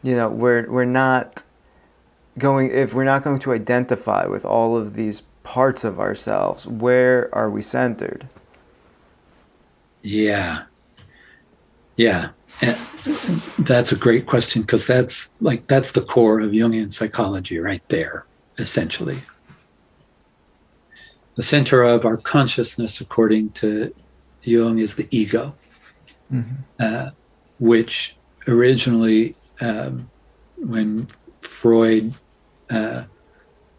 We're not going, if we're not going to identify with all of these parts of ourselves, where are we centered? Yeah. Yeah. And that's a great question, because that's the core of Jungian psychology right there, essentially. The center of our consciousness, according to Jung, is the ego, Mm-hmm. which originally, when Freud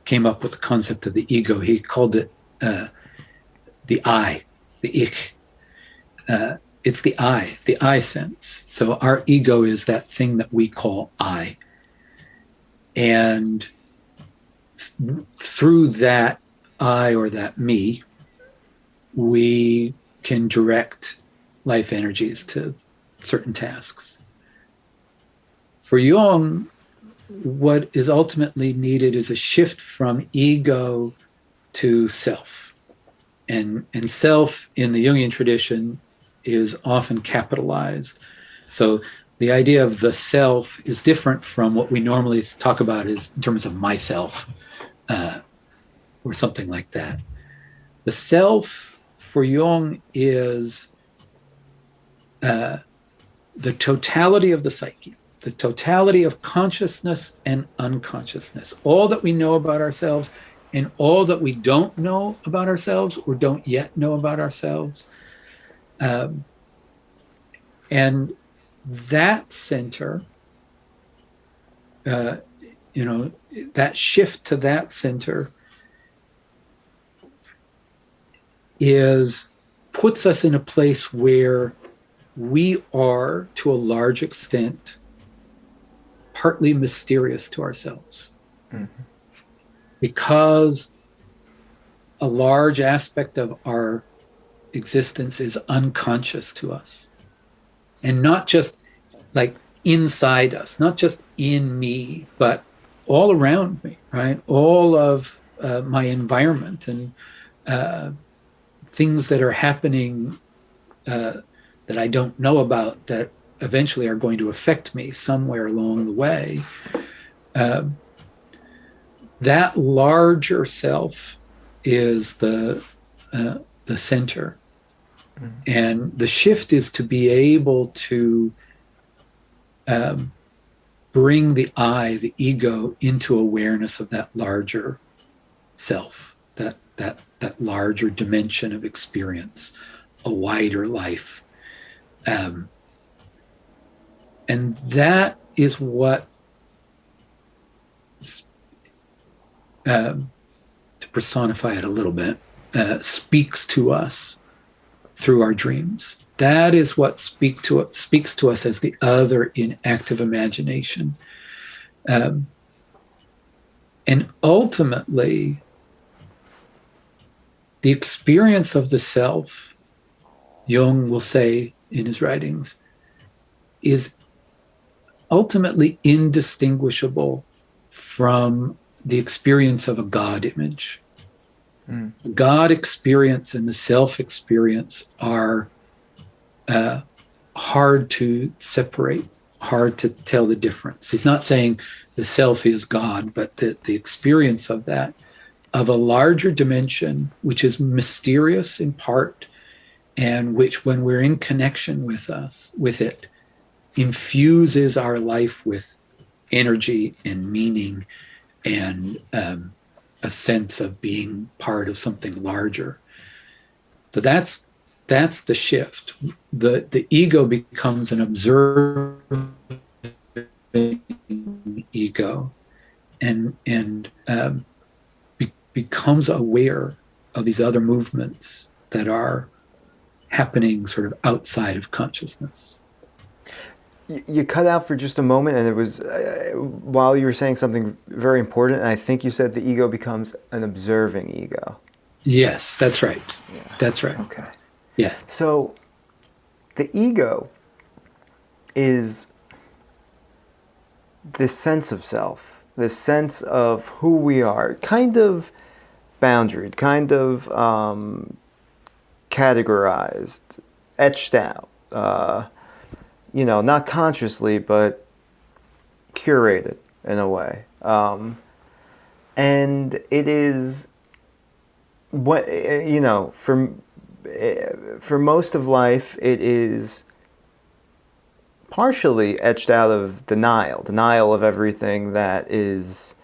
came up with the concept of the ego, he called it the I, the ich. It's the I sense. So our ego is that thing that we call I. And through that I, or that me, we can direct life energies to certain tasks. For Jung, what is ultimately needed is a shift from ego to self. And self in the Jungian tradition is often capitalized. So the idea of the self is different from what we normally talk about is in terms of myself, or something like that. The self for Jung is the totality of the psyche, the totality of consciousness and unconsciousness, all that we know about ourselves and all that we don't know about ourselves or don't yet know about ourselves. And that center, that shift to that center puts us in a place where we are, to a large extent, partly mysterious to ourselves. Mm-hmm. Because a large aspect of our existence is unconscious to us. And not just like inside us, not just in me, but all around me, right? All of my environment and things that are happening that I don't know about, that eventually are going to affect me somewhere along the way. That larger self is the center. Mm-hmm. And the shift is to be able to bring the I, the ego, into awareness of that larger self, that larger dimension of experience, a wider life. And that is what, to personify it a little bit, speaks to us through our dreams. That is what speaks to us as the other in active imagination. And ultimately, the experience of the self, Jung will say in his writings, is ultimately indistinguishable from the experience of a God image. Mm. The God experience and the self experience are hard to separate, hard to tell the difference. He's not saying the self is God, but the experience of that, of a larger dimension, which is mysterious in part, and which, when we're in connection with it, infuses our life with energy and meaning and a sense of being part of something larger. So that's the shift. The ego becomes an observing ego, and becomes aware of these other movements that are happening sort of outside of consciousness. You cut out for just a moment, and it was while you were saying something very important, and I think you said the ego becomes an observing ego. Yes, that's right. Yeah. That's right. Okay. Yeah. So the ego is this sense of self, this sense of who we are, kind of boundaried, kind of categorized, etched out. Not consciously, but curated in a way. And it is what, for most of life, it is partially etched out of denial of everything that is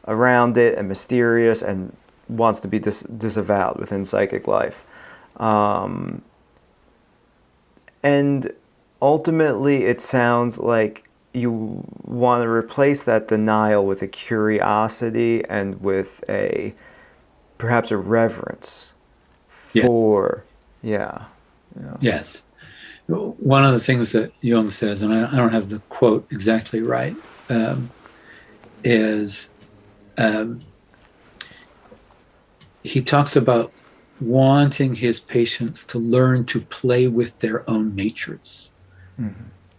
around it and mysterious and wants to be disavowed within psychic life. And ultimately, it sounds like you want to replace that denial with a curiosity and with perhaps a reverence Yeah. for, yeah. Yes. One of the things that Jung says, and I don't have the quote exactly right, is he talks about wanting his patients to learn to play with their own natures,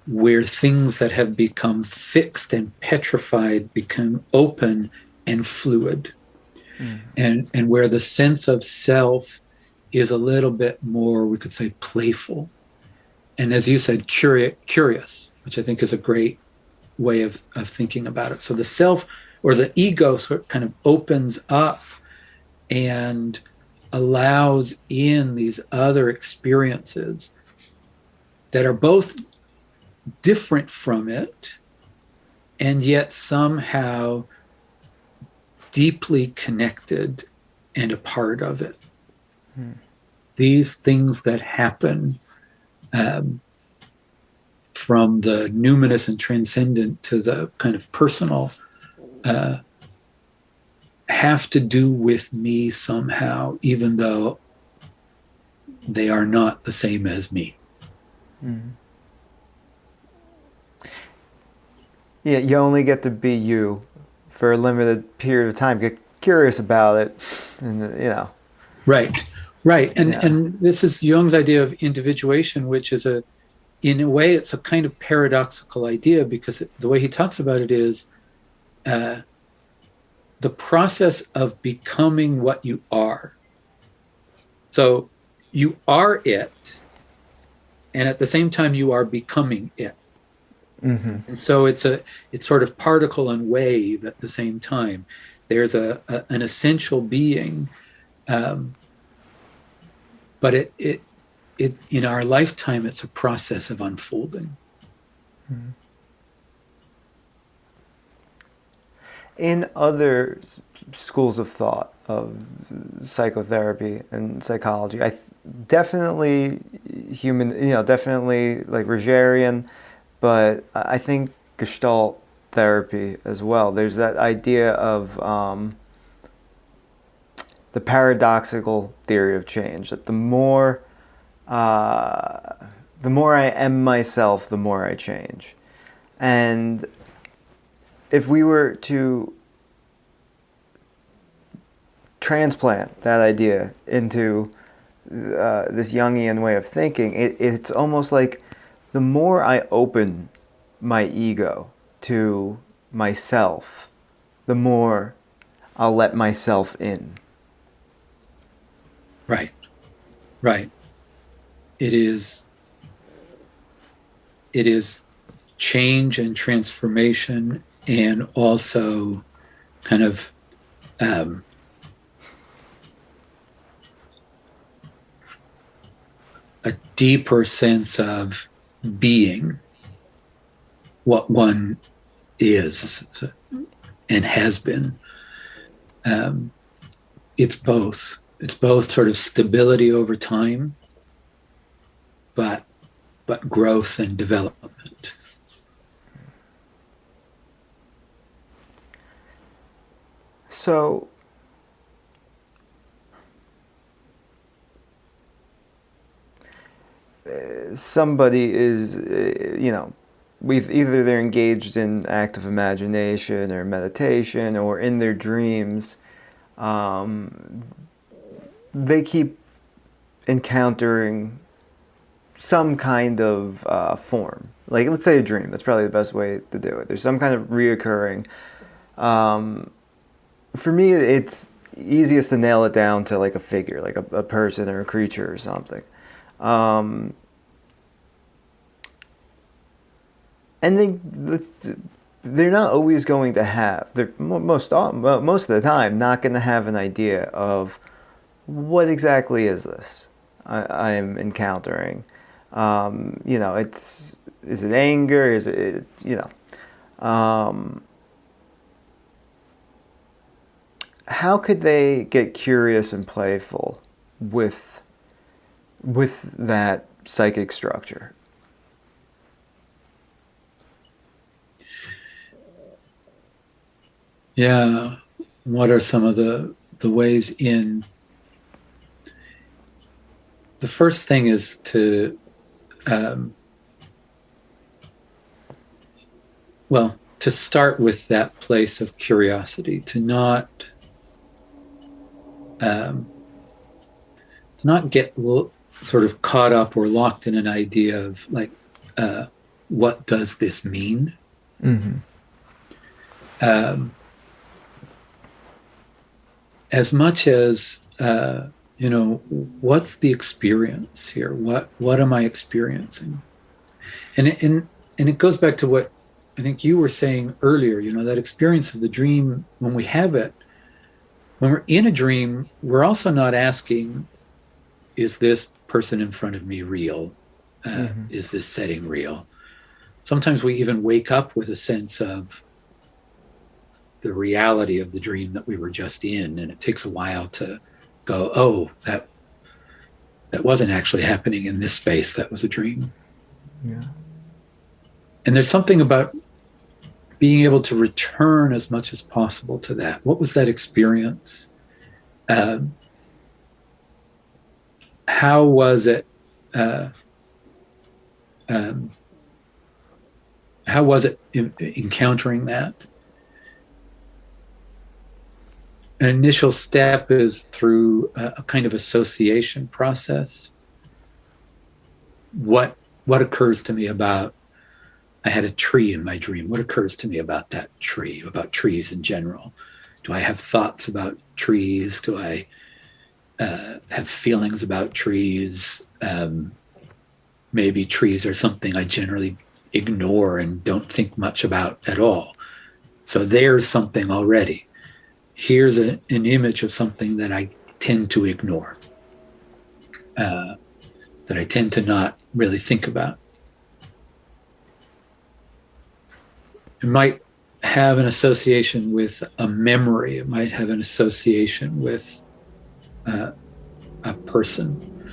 where things that have become fixed and petrified become open and fluid, and where the sense of self is a little bit more, we could say, playful. And as you said, curious, which I think is a great way of thinking about it. So the self or the ego sort of kind of opens up and allows in these other experiences that are both different from it and yet somehow deeply connected and a part of it. These things that happen from the numinous and transcendent to the kind of personal have to do with me somehow, even though they are not the same as me. Yeah, you only get to be you for a limited period of time. Get curious about it, and. Right, right. And Yeah. and this is Jung's idea of individuation, which is in a way, it's a kind of paradoxical idea because the way he talks about it is the process of becoming what you are. So you are it, and at the same time you are becoming it. And so it's sort of particle and wave at the same time. There's an essential being, but it in our lifetime it's a process of unfolding. In other schools of thought of psychotherapy and psychology, definitely definitely like Rogerian, but I think Gestalt therapy as well. There's that idea of the paradoxical theory of change, that the more I am myself, the more I change. And if we were to transplant that idea into this Jungian way of thinking, it's almost like the more I open my ego to myself, the more I'll let myself in. Right, right. It is change and transformation, and also kind of a deeper sense of being what one is and has been. It's both. It's both sort of stability over time, but growth and development. So, somebody is, either they're engaged in active imagination or meditation or in their dreams, they keep encountering some kind of form. Like, let's say a dream. That's probably the best way to do it. There's some kind of reoccurring. For me, it's easiest to nail it down to like a figure, like a person or a creature or something. And then they're not always going to have, they're most of the time not going to have an idea of what exactly is this I am encountering. Is it anger? Is it, how could they get curious and playful with that psychic structure? Yeah. What are some of the ways in? The first thing is to, to start with that place of curiosity, to not get sort of caught up or locked in an idea of like, what does this mean? Mm-hmm. As much as what's the experience here? What am I experiencing? And it goes back to what I think you were saying earlier. That experience of the dream, when we have it, when we're in a dream, we're also not asking, is this person in front of me real? Is this setting real? Sometimes we even wake up with a sense of the reality of the dream that we were just in, and it takes a while to go, oh, that wasn't actually happening in this space. That was a dream. Yeah. And there's something about being able to return as much as possible to that. What was that experience? How was it? How was it encountering that? An initial step is through a kind of association process. What occurs to me about, I had a tree in my dream. What occurs to me about that tree, about trees in general? Do I have thoughts about trees? Do I have feelings about trees? Maybe trees are something I generally ignore and don't think much about at all. So there's something already. Here's an image of something that I tend to ignore, that I tend to not really think about. It might have an association with a memory. It might have an association with a person.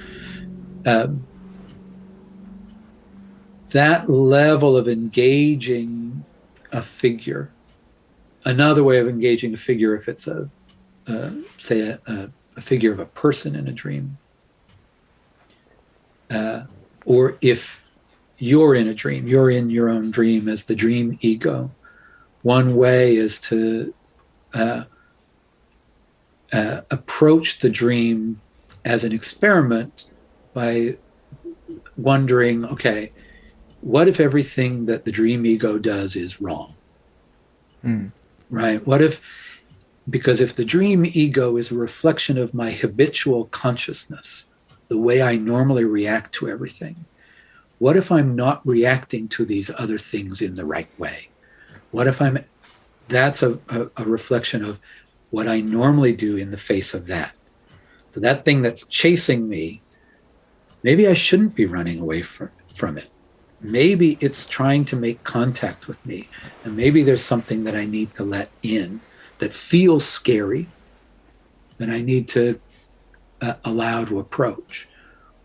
That level of engaging a figure. Another way of engaging a figure, if it's a figure of a person in a dream, or if you're in a dream, you're in your own dream as the dream ego. One way is to approach the dream as an experiment by wondering, okay, what if everything that the dream ego does is wrong? Right? What if, because if the dream ego is a reflection of my habitual consciousness, the way I normally react to everything, what if I'm not reacting to these other things in the right way? What if that's a reflection of what I normally do in the face of that? So that thing that's chasing me, maybe I shouldn't be running away from it. Maybe it's trying to make contact with me, and maybe there's something that I need to let in that feels scary that I need to allow to approach.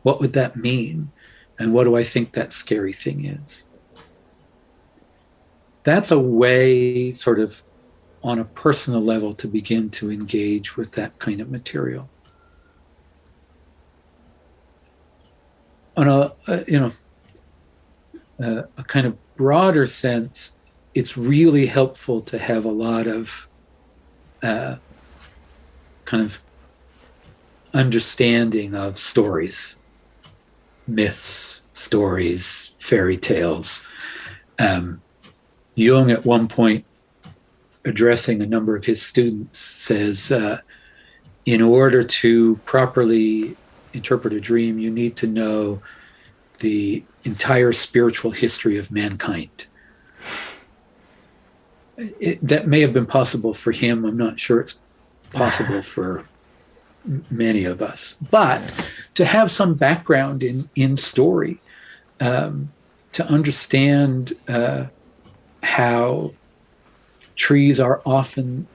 What would that mean? And what do I think that scary thing is? That's a way, sort of on a personal level, to begin to engage with that kind of material. On a kind of broader sense, it's really helpful to have a lot of kind of understanding of stories, myths, stories, fairy tales. Jung, at one point, addressing a number of his students, says, in order to properly interpret a dream, you need to know the entire spiritual history of mankind. that may have been possible for him. I'm not sure it's possible for many of us. But to have some background in story, to understand how trees are often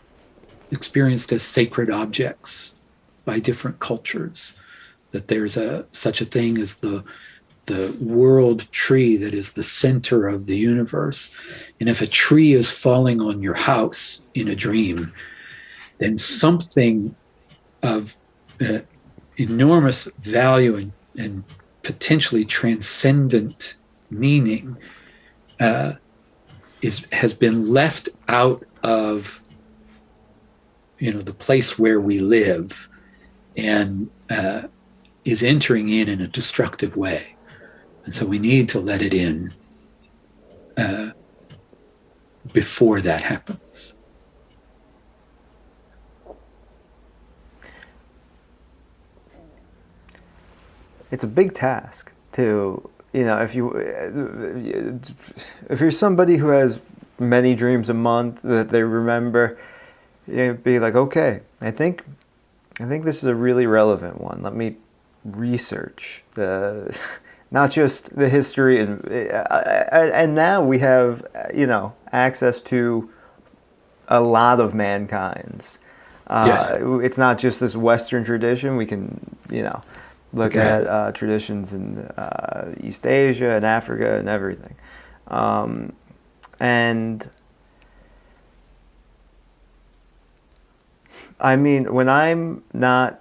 experienced as sacred objects by different cultures, that there's such a thing as the world tree that is the center of the universe. And if a tree is falling on your house in a dream, then something of enormous value and potentially transcendent meaning has been left out of the place where we live, and is entering in a destructive way. And so we need to let it in before that happens. It's a big task to, if you're somebody who has many dreams a month that they remember, be like, okay, I think this is a really relevant one. Let me research not just the history, and now we have access to a lot of mankind's. Yes. It's not just this Western tradition. We can look at traditions in East Asia and Africa and everything, and I mean, when I'm not,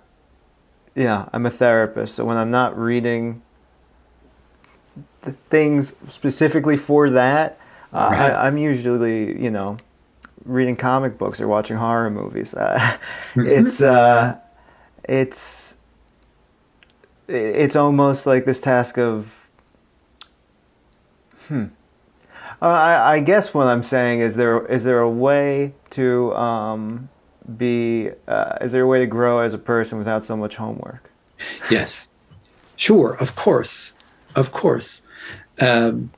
I'm a therapist, so when I'm not reading the things specifically for that, Right. I'm usually, reading comic books or watching horror movies. Mhm. It's almost like this task of, I guess what I'm saying is there a way to is there a way to grow as a person without so much homework? Yes. Sure. Of course. Of course. Um,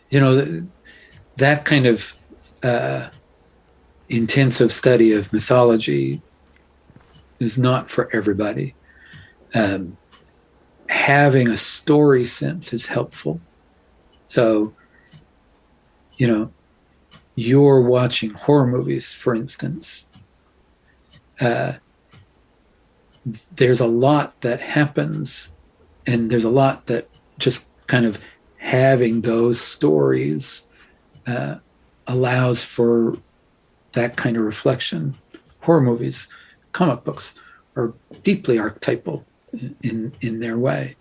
that kind of intensive study of mythology is not for everybody. Having a story sense is helpful. So, you're watching horror movies, for instance. There's a lot that happens, and there's a lot that just kind of having those stories allows for that kind of reflection. Horror movies, comic books are deeply archetypal in their way.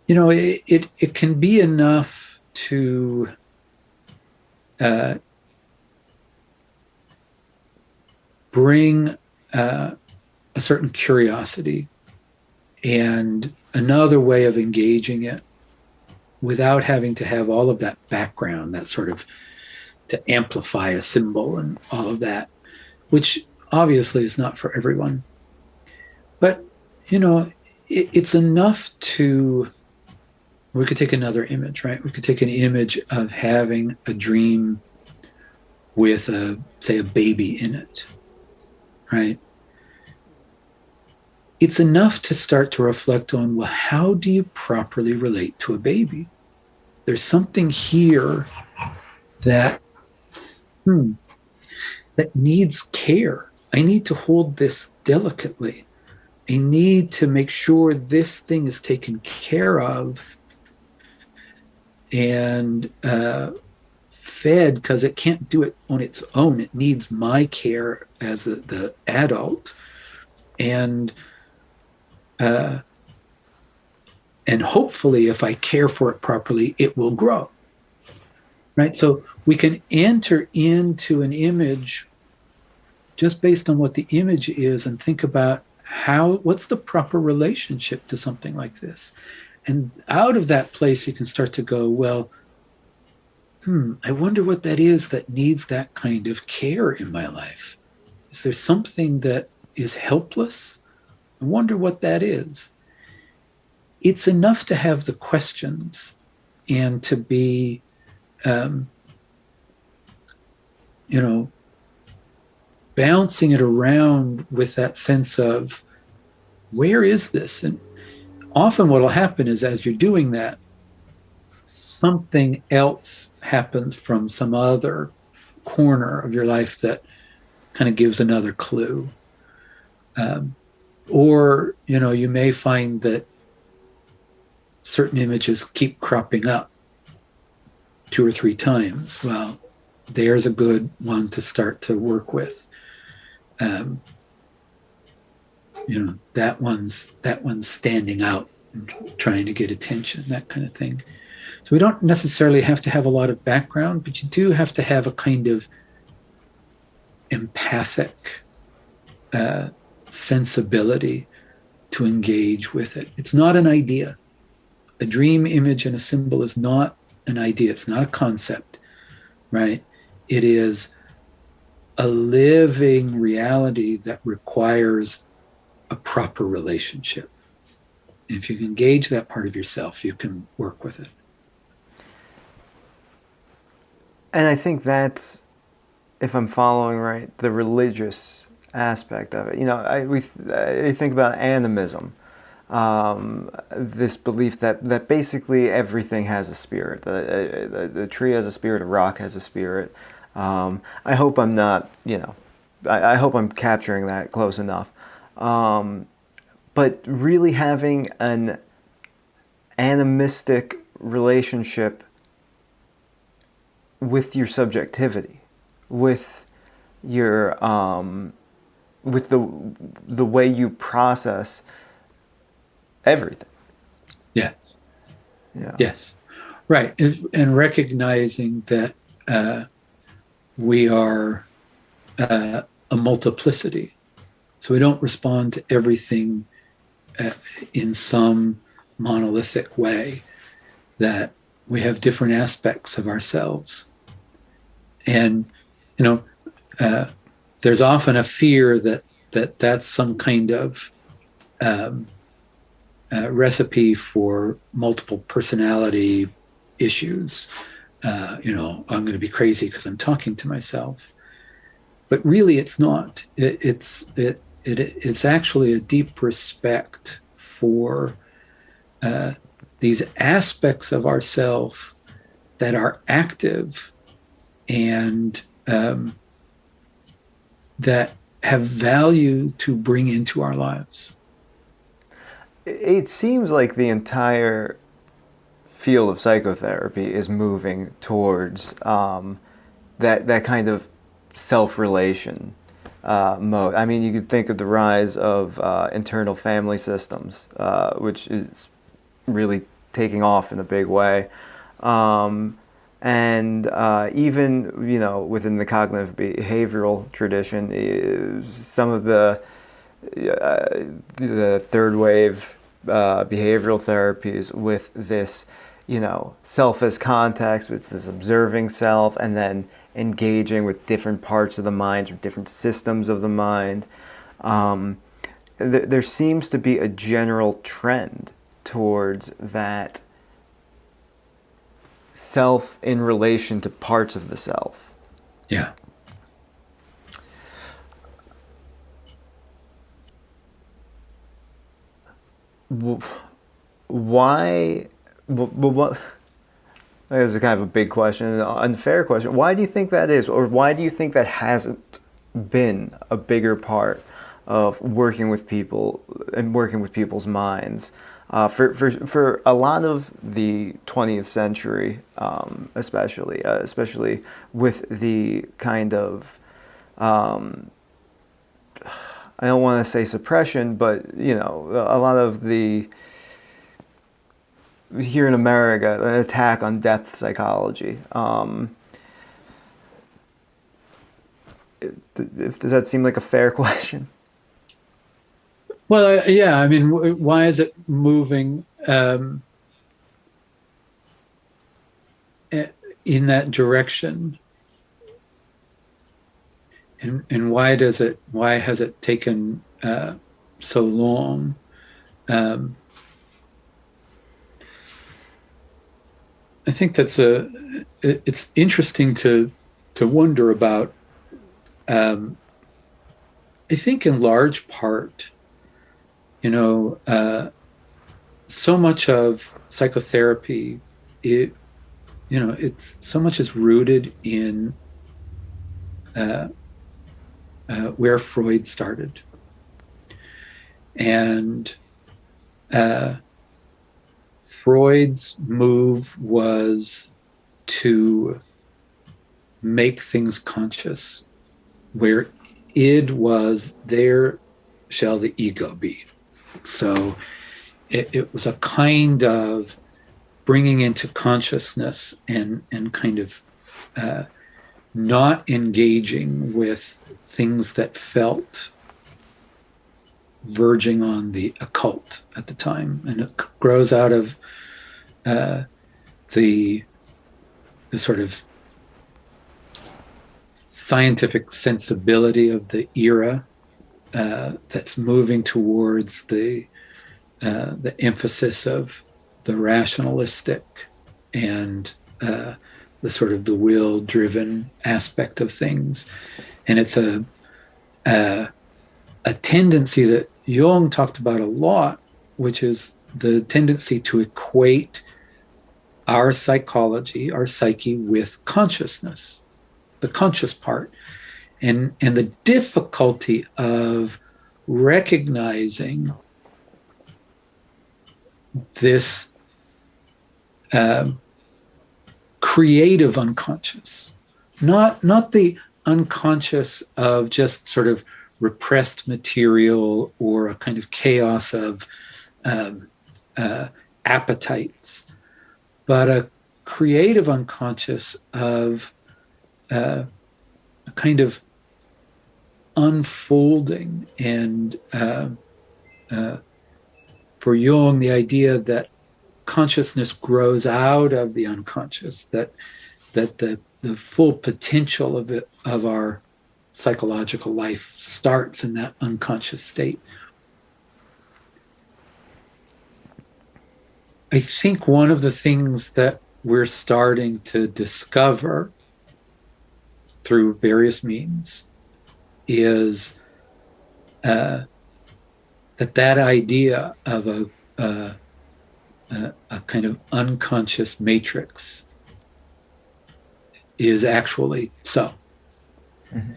It can be enough to bring a certain curiosity and another way of engaging it without having to have all of that background, that sort of to amplify a symbol and all of that, which obviously is not for everyone. But, it's enough to, we could take another image, right? We could take an image of having a dream with say, a baby in it, right? It's enough to start to reflect on, well, how do you properly relate to a baby? There's something here that that needs care. I need to hold this delicately. I need to make sure this thing is taken care of and fed, because it can't do it on its own. It needs my care as the adult. And hopefully, if I care for it properly, it will grow. Right? So we can enter into an image just based on what the image is and think about what's the proper relationship to something like this. And out of that place, you can start to go, well, I wonder what that is that needs that kind of care in my life. Is there something that is helpless? wonder what that is. It's enough to have the questions, and to be, um, you know, bouncing it around with that sense of where is this? And often what will happen is as you're doing that, something else happens from some other corner of your life that kind of gives another clue. Um, or, you may find that certain images keep cropping up 2 or 3 times. Well, there's a good one to start to work with. Um, that one's standing out and trying to get attention, that kind of thing. So we don't necessarily have to have a lot of background, but you do have to have a kind of empathic sensibility to engage with it. It's not an idea. A dream image and a symbol is not an idea. It's not a concept, right? It is a living reality that requires a proper relationship. If you engage that part of yourself, you can work with it. And I think that's, if I'm following right, the religious aspect of it. I think about animism, this belief that basically everything has a spirit. The tree has a spirit, a rock has a spirit. I hope I'm not, I hope I'm capturing that close enough. But really having an animistic relationship with your subjectivity, with your with the way you process everything. Yes. Yeah. Yes. Right. And recognizing that we are a multiplicity. So we don't respond to everything in some monolithic way, that we have different aspects of ourselves. And, there's often a fear that's some kind of recipe for multiple personality issues. I'm going to be crazy because I'm talking to myself. But really, it's not. It's actually a deep respect for these aspects of ourself that are active and that have value to bring into our lives. It seems like the entire field of psychotherapy is moving towards that kind of self-relation mode. I mean, you could think of the rise of internal family systems, which is really taking off in a big way. And even, within the cognitive behavioral tradition, some of the third wave behavioral therapies with this, self as context, with this observing self, and then engaging with different parts of the mind or different systems of the mind. There seems to be a general trend towards that self in relation to parts of the self. Yeah. Why? What? That is a kind of a big question, an unfair question. Why do you think that is, or why do you think that hasn't been a bigger part of working with people and working with people's minds? For a lot of the 20th century, especially with the kind of, I don't want to say suppression, but a lot of the, here in America, an attack on depth psychology. Does that seem like a fair question? Well, yeah. I mean, why is it moving in that direction? And why has it taken so long? I think it's interesting to wonder about. I think in large part, you know, so much of psychotherapy, it's so much is rooted in uh, where Freud started, and uh, Freud's move was to make things conscious. Where id was, there shall the ego be. So it was a kind of bringing into consciousness and kind of not engaging with things that felt verging on the occult at the time. And it grows out of the sort of scientific sensibility of the era that's moving towards the emphasis of the rationalistic and the sort of the will-driven aspect of things, and it's a tendency that Jung talked about a lot, which is the tendency to equate our psychology, our psyche, with consciousness, the conscious part, and the difficulty of recognizing this creative unconscious, not the unconscious of just sort of repressed material or a kind of chaos of appetites, but a creative unconscious of a kind of unfolding. And for Jung, the idea that consciousness grows out of the unconscious, that the full potential of our psychological life starts in that unconscious state. I think one of the things that we're starting to discover through various means is that idea of a kind of unconscious matrix is actually so. Mm-hmm.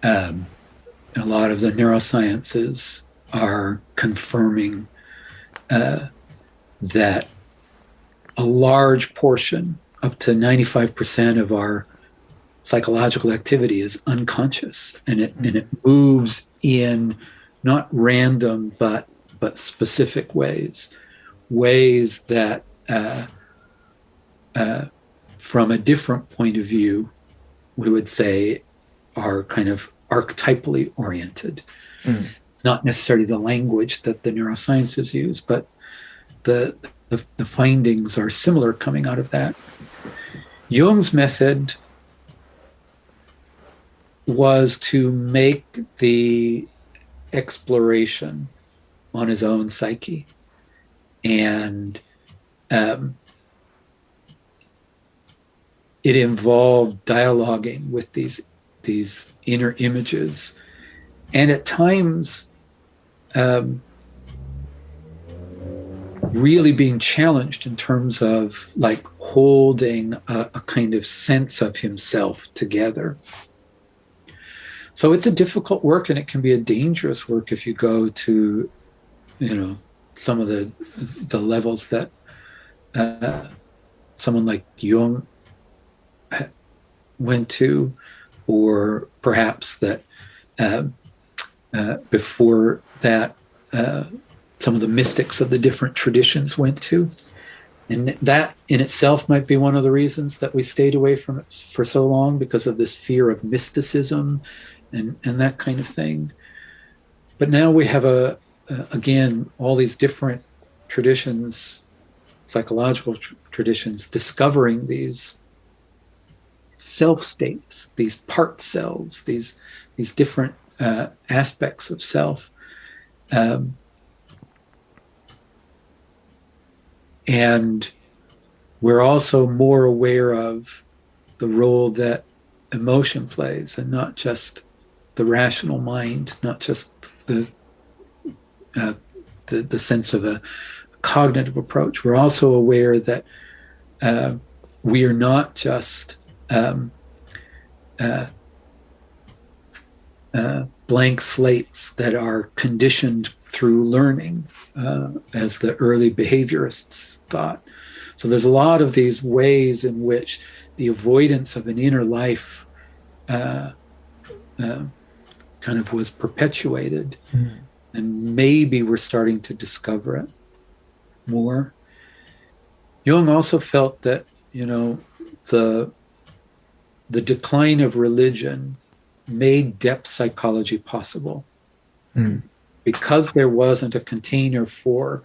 A lot of the neurosciences are confirming that a large portion, up to 95% of our psychological activity is unconscious, and it moves in not random but specific ways that from a different point of view we would say are kind of archetypally oriented. It's not necessarily the language that the neurosciences use, but the findings are similar coming out of that. Jung's method was to make the exploration on his own psyche, and it involved dialoguing with these inner images, and at times really being challenged in terms of like holding a kind of sense of himself together. So it's a difficult work, and it can be a dangerous work if you go to, some of the levels that someone like Jung went to, or perhaps that before that some of the mystics of the different traditions went to. And that in itself might be one of the reasons that we stayed away from it for so long, because of this fear of mysticism and that kind of thing. But now we have again, all these different traditions, psychological traditions, discovering these self states, these part selves, these different aspects of self. And we're also more aware of the role that emotion plays, and not just the rational mind, not just uh, the sense of a cognitive approach. We're also aware that we are not just uh, blank slates that are conditioned through learning, as the early behaviorists thought. So there's a lot of these ways in which the avoidance of an inner life uh, kind of was perpetuated. Mm. And maybe we're starting to discover it more. Jung also felt that, the decline of religion made depth psychology possible. Mm. Because there wasn't a container for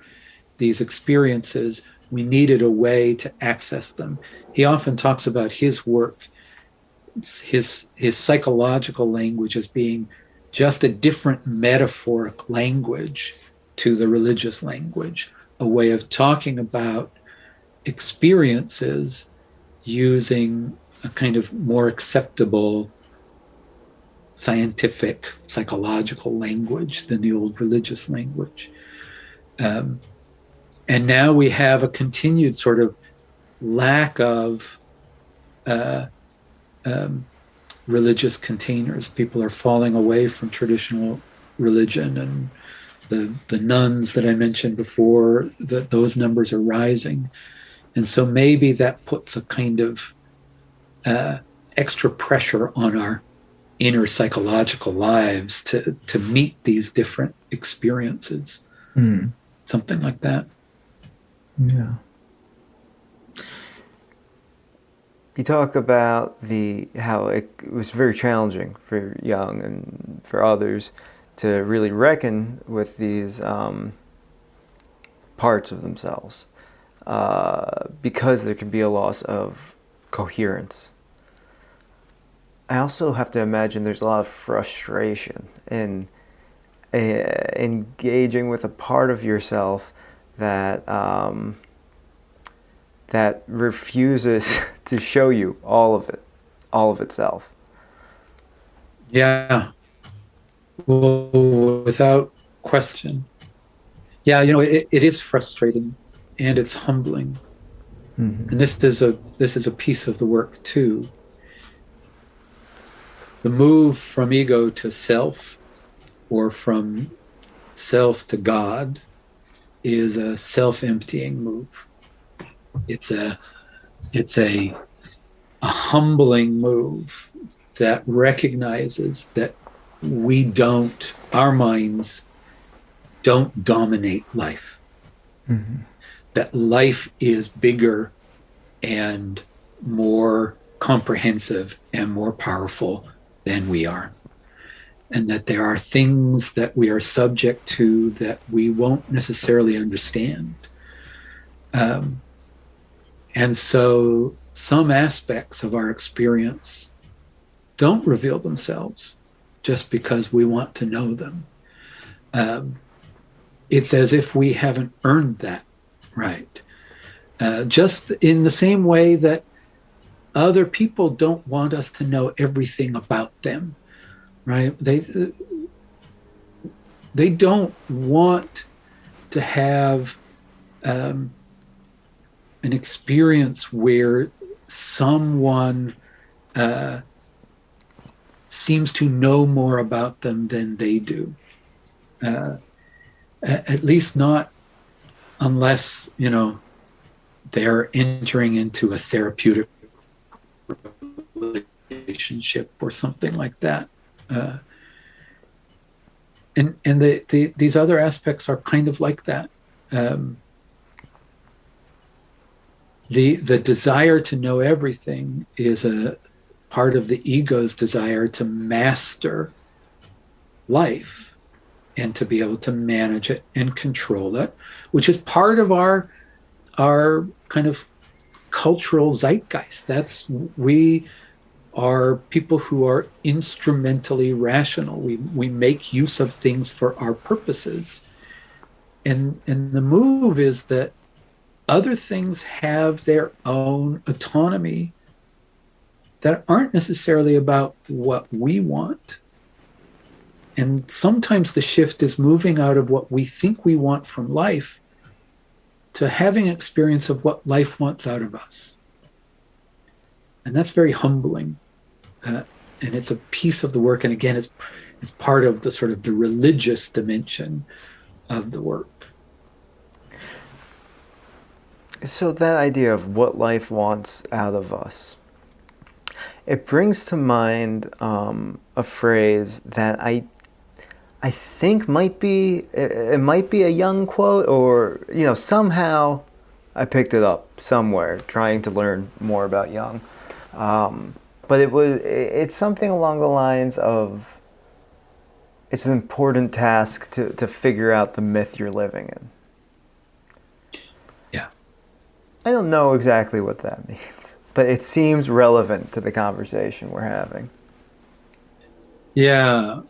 these experiences, we needed a way to access them. He often talks about his work, his psychological language, as being just a different metaphoric language to the religious language, a way of talking about experiences using a kind of more acceptable scientific, psychological language than the old religious language. And now we have a continued sort of lack of religious containers. People are falling away from traditional religion, and the nuns that I mentioned before, those numbers are rising. And so maybe that puts a kind of extra pressure on our inner psychological lives to meet these different experiences. Mm. Something like that. Yeah. You talk about how it was very challenging for Jung and for others to really reckon with these parts of themselves, because there can be a loss of coherence. I also have to imagine there's a lot of frustration in engaging with a part of yourself that that refuses to show you all of itself. Yeah. Well, without question. Yeah, it is frustrating, and it's humbling. Mm-hmm. And this is a piece of the work too. The move from ego to self, or from self to God, is a self-emptying move. It's a humbling move that recognizes that our minds don't dominate life. Mm-hmm. That life is bigger and more comprehensive and more powerful than we are. And that there are things that we are subject to that we won't necessarily understand. And so some aspects of our experience don't reveal themselves just because we want to know them. It's as if we haven't earned that right. Just in the same way that other people don't want us to know everything about them, right? They don't want to have an experience where someone seems to know more about them than they do. At least not unless, they're entering into a therapeutic relationship or something like that. And these other aspects are kind of like that. The desire to know everything is a part of the ego's desire to master life and to be able to manage it and control it, which is part of our kind of cultural zeitgeist. We are people who are instrumentally rational. We make use of things for our purposes. And the move is that other things have their own autonomy that aren't necessarily about what we want. And sometimes the shift is moving out of what we think we want from life to having an experience of what life wants out of us. And that's very humbling. And it's a piece of the work. And again, it's part of the sort of the religious dimension of the work. So that idea of what life wants out of us, it brings to mind a phrase that I think might be a Jung quote, or somehow I picked it up somewhere trying to learn more about Jung. But it's something along the lines of, it's an important task to figure out the myth you're living in. Yeah. I don't know exactly what that means, but it seems relevant to the conversation we're having. Yeah.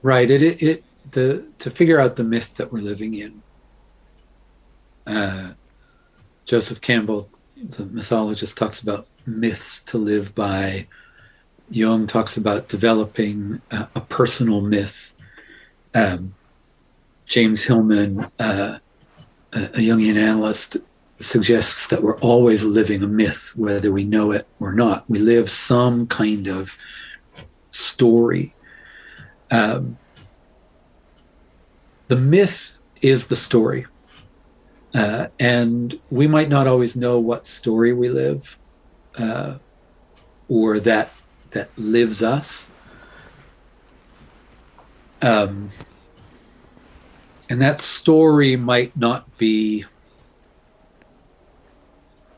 Right. To figure out the myth that we're living in. Joseph Campbell, the mythologist, talks about myths to live by. Jung talks about developing a personal myth. James Hillman, a Jungian analyst, suggests that we're always living a myth, whether we know it or not. We live some kind of story. The myth is the story. And we might not always know what story we live, or that lives us. And that story might not be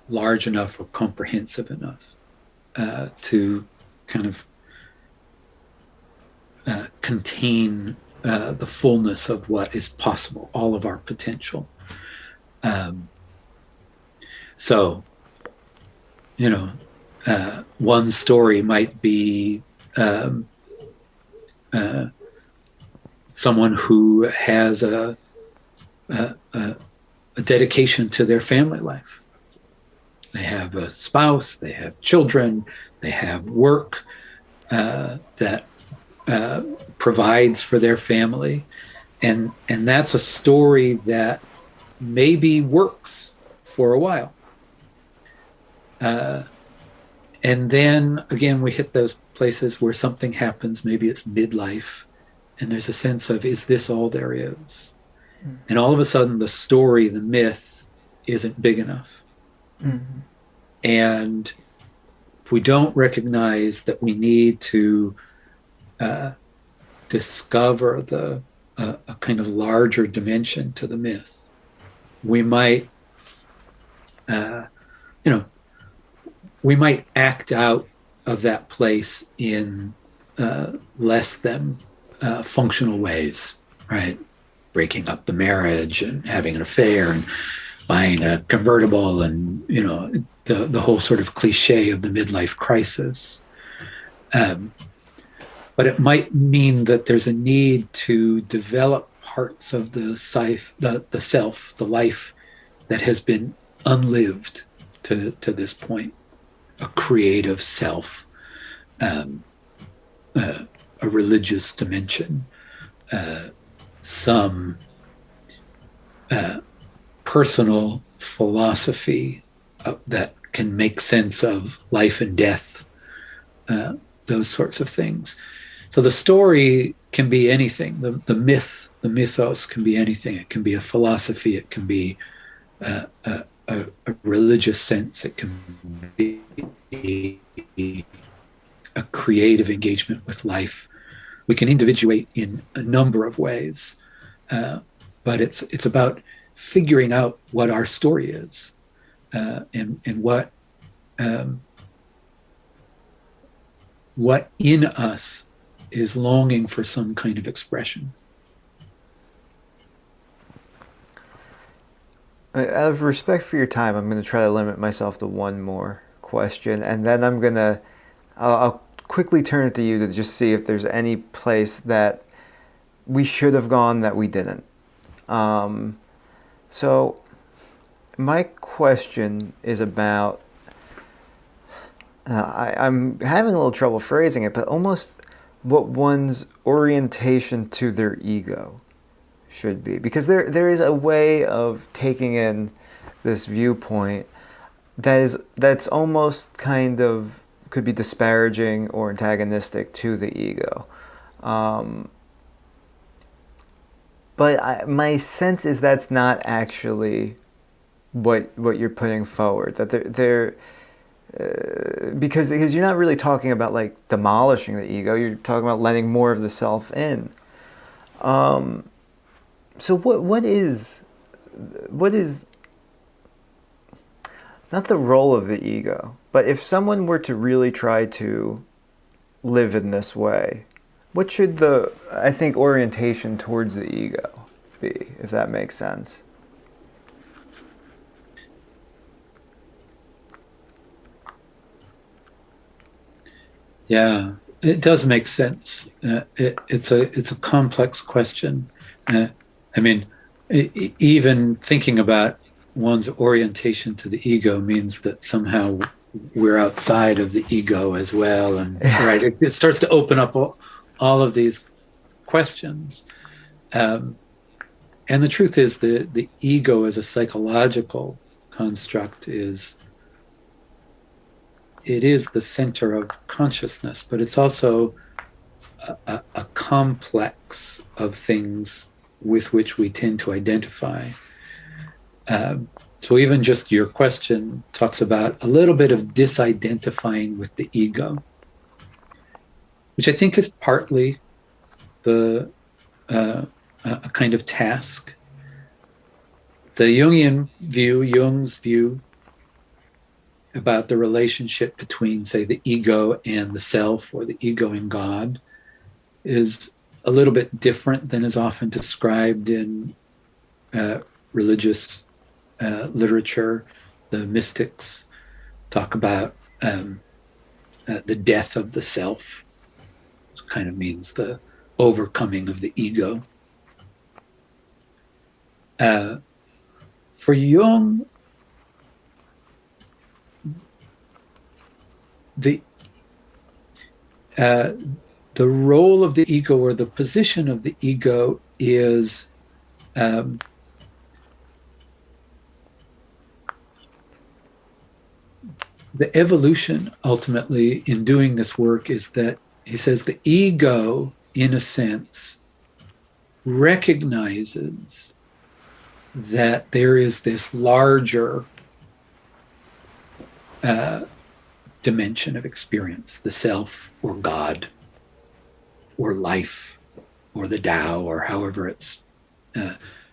large enough or comprehensive enough to kind of contain the fullness of what is possible, all of our potential. So, one story might be someone who has a dedication to their family life. They have a spouse, they have children, they have work that provides for their family, and that's a story that maybe works for a while. And then again, we hit those places where something happens, maybe it's midlife, and there's a sense of, is this all there is? Mm-hmm. And all of a sudden the story, the myth, isn't big enough. Mm-hmm. And if we don't recognize that we need to discover a kind of larger dimension to the myth, we might we might act out of that place in less than functional ways, right? Breaking up the marriage and having an affair and buying a convertible, and the whole sort of cliche of the midlife crisis. But it might mean that there's a need to develop parts of the self, the life that has been unlived to this point. A creative self, a religious dimension, some personal philosophy that can make sense of life and death, those sorts of things. So the story can be anything. The myth, the mythos can be anything. It can be a philosophy. It can be a religious sense. It can be a creative engagement with life. We can individuate in a number of ways, but it's about figuring out what our story is, and what in us is longing for some kind of expression. Out of respect for your time, I'm going to try to limit myself to one more question, and then I'll quickly turn it to you to just see if there's any place that we should have gone that we didn't. So my question is about. I'm having a little trouble phrasing it, but almost what one's orientation to their ego should be, because there is a way of taking in this viewpoint that's almost kind of could be disparaging or antagonistic to the ego. Um, but my sense is that's not actually what you're putting forward. That they're because you're not really talking about like demolishing the ego. You're talking about letting more of the self in. So what is not the role of the ego, but if someone were to really try to live in this way, what should the, I think, orientation towards the ego be, if that makes sense? Yeah, it does make sense. It's a complex question. I mean, even thinking about one's orientation to the ego means that somehow we're outside of the ego as well, and right, it starts to open up all of these questions. Um, and the truth is, the ego as a psychological construct is it is the center of consciousness, but it's also a complex of things with which we tend to identify. So even just your question talks about a little bit of disidentifying with the ego, which I think is partly the a kind of task. The Jungian view, Jung's view about the relationship between, say, the ego and the self, or the ego and God, is a little bit different than is often described in religious literature. The mystics talk about the death of the self, which kind of means the overcoming of the ego. For Jung, the the role of the ego, or the position of the ego, is the evolution ultimately in doing this work is that he says the ego, in a sense, recognizes that there is this larger dimension of experience, the self, or God, or life, or the Tao, or however it's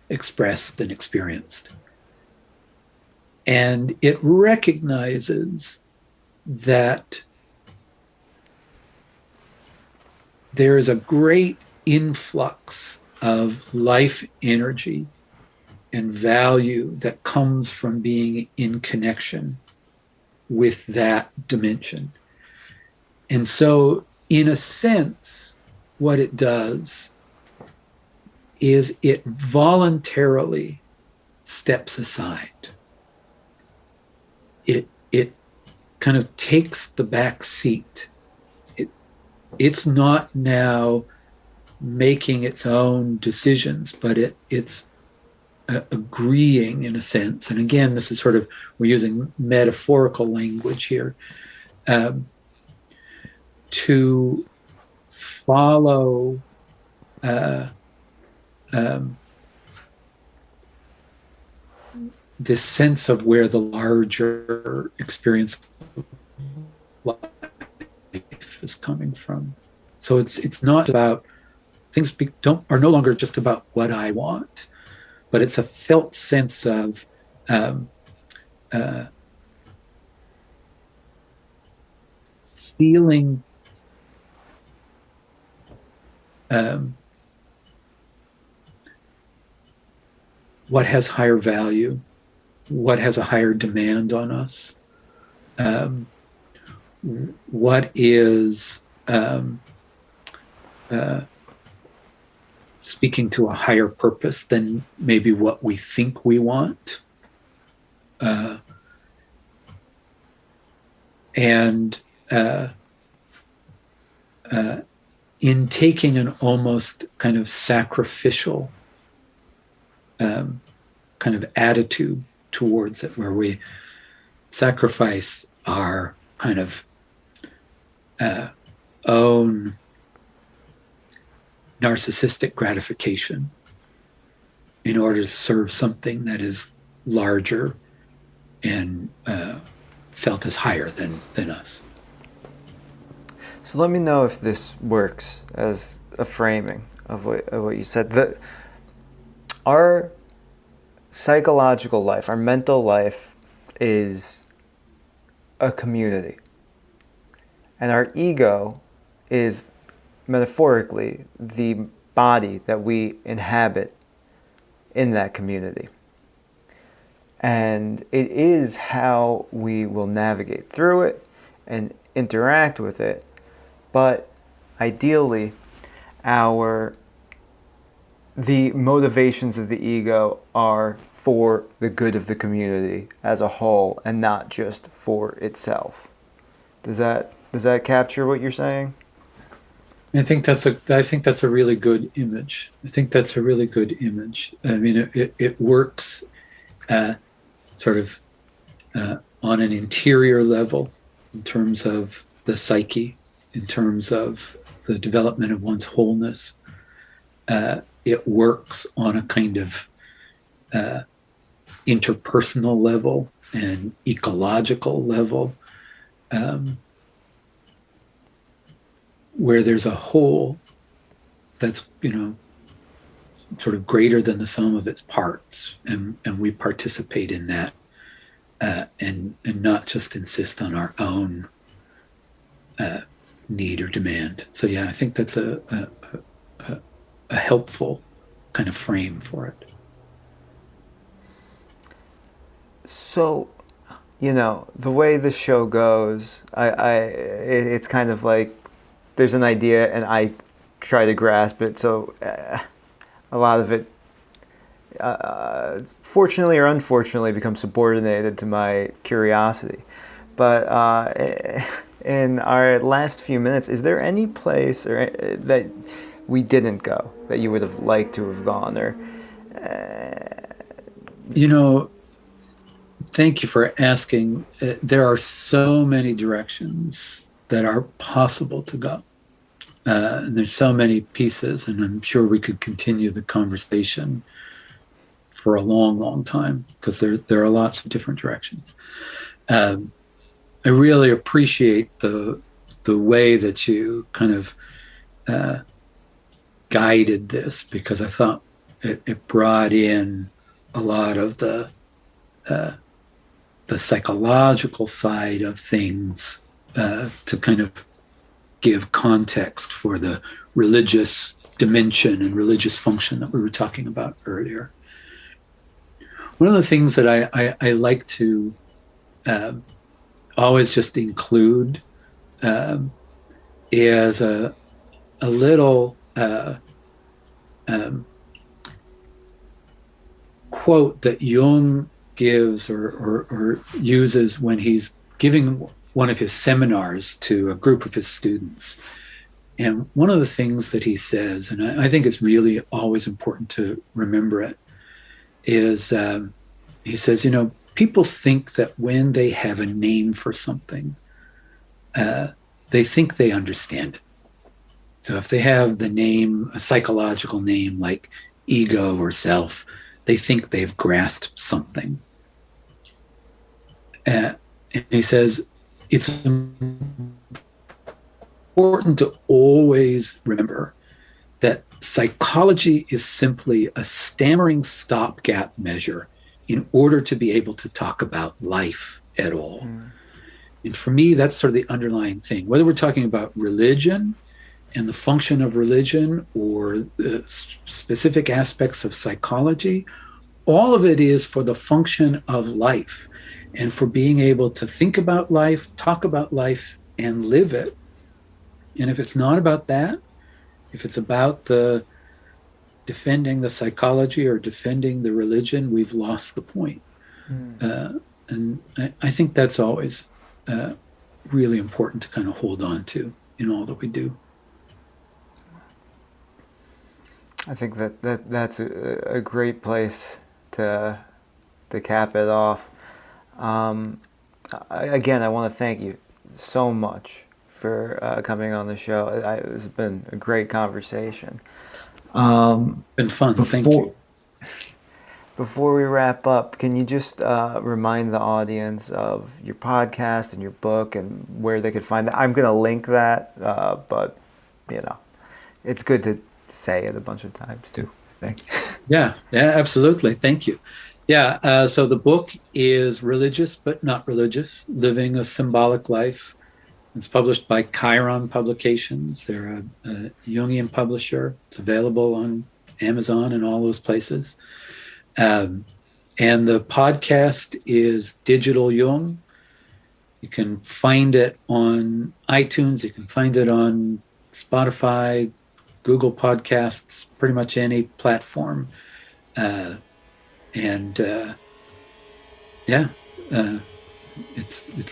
expressed and experienced. And it recognizes that there is a great influx of life energy and value that comes from being in connection with that dimension. And so, in a sense, what it does is it voluntarily steps aside. It kind of takes the back seat. It's not now making its own decisions, but it's agreeing, in a sense. And again, this is sort of, we're using metaphorical language here, to follow this sense of where the larger experience of life is coming from. So it's not about things are no longer just about what I want, but it's a felt sense of feeling what has higher value, what has a higher demand on us, what is speaking to a higher purpose than maybe what we think we want. uh, and in taking an almost kind of sacrificial kind of attitude towards it, where we sacrifice our kind of own narcissistic gratification in order to serve something that is larger and felt as higher than us. So let me know if this works as a framing of what you said. Our psychological life, our mental life, is a community. And our ego is, metaphorically, the body that we inhabit in that community. And it is how we will navigate through it and interact with it. But ideally, the motivations of the ego are for the good of the community as a whole and not just for itself. Does that capture what you're saying? I think that's a really good image. I mean, it works sort of on an interior level in terms of the psyche, in terms of the development of one's wholeness. It works on a kind of interpersonal level and ecological level, where there's a whole that's, sort of greater than the sum of its parts, and we participate in that, and not just insist on our own need or demand. So yeah, I think that's a helpful kind of frame for it. So, the way the show goes, it's kind of like there's an idea and I try to grasp it. So a lot of it, fortunately or unfortunately, becomes subordinated to my curiosity. But in our last few minutes, is there any place that we didn't go that you would have liked to have gone? Or thank you for asking. There are so many directions that are possible to go. And there's so many pieces, and I'm sure we could continue the conversation for a long, long time, because there are lots of different directions. I really appreciate the way that you kind of guided this, because I thought it brought in a lot of the psychological side of things to kind of give context for the religious dimension and religious function that we were talking about earlier. One of the things that I like to always just include is a little quote that Jung gives or uses when he's giving one of his seminars to a group of his students. And one of the things that he says, and I think it's really always important to remember it, is he says, people think that when they have a name for something, they think they understand it. So if they have the name, a psychological name like ego or self, they think they've grasped something. And he says, it's important to always remember that psychology is simply a stammering stopgap measure in order to be able to talk about life at all. And for me, that's sort of the underlying thing. Whether we're talking about religion and the function of religion or the specific aspects of psychology, all of it is for the function of life and for being able to think about life, talk about life, and live it. And if it's not about that, if it's about the defending the psychology or defending the religion, we've lost the point. And I think that's always really important to kind of hold on to in all that we do. I think that's a great place to cap it off. Again, I want to thank you so much for coming on the show. It's been a great conversation. Been fun. Thank you. Before we wrap up, can you just remind the audience of your podcast and your book and where they could find that? I'm going to link that, but it's good to say it a bunch of times too. Thank you. Yeah, absolutely. Thank you. Yeah, so the book is Religious but Not Religious, Living a Symbolic Life. It's published by Chiron Publications. They're a Jungian publisher. It's available on Amazon and all those places. And the podcast is Digital Jung. You can find it on iTunes. You can find it on Spotify, Google Podcasts, pretty much any platform. It's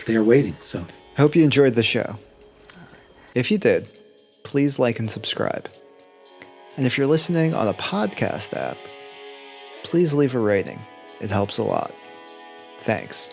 there waiting. So hope you enjoyed the show. If you did, please like and subscribe. And if you're listening on a podcast app, please leave a rating. It helps a lot. Thanks.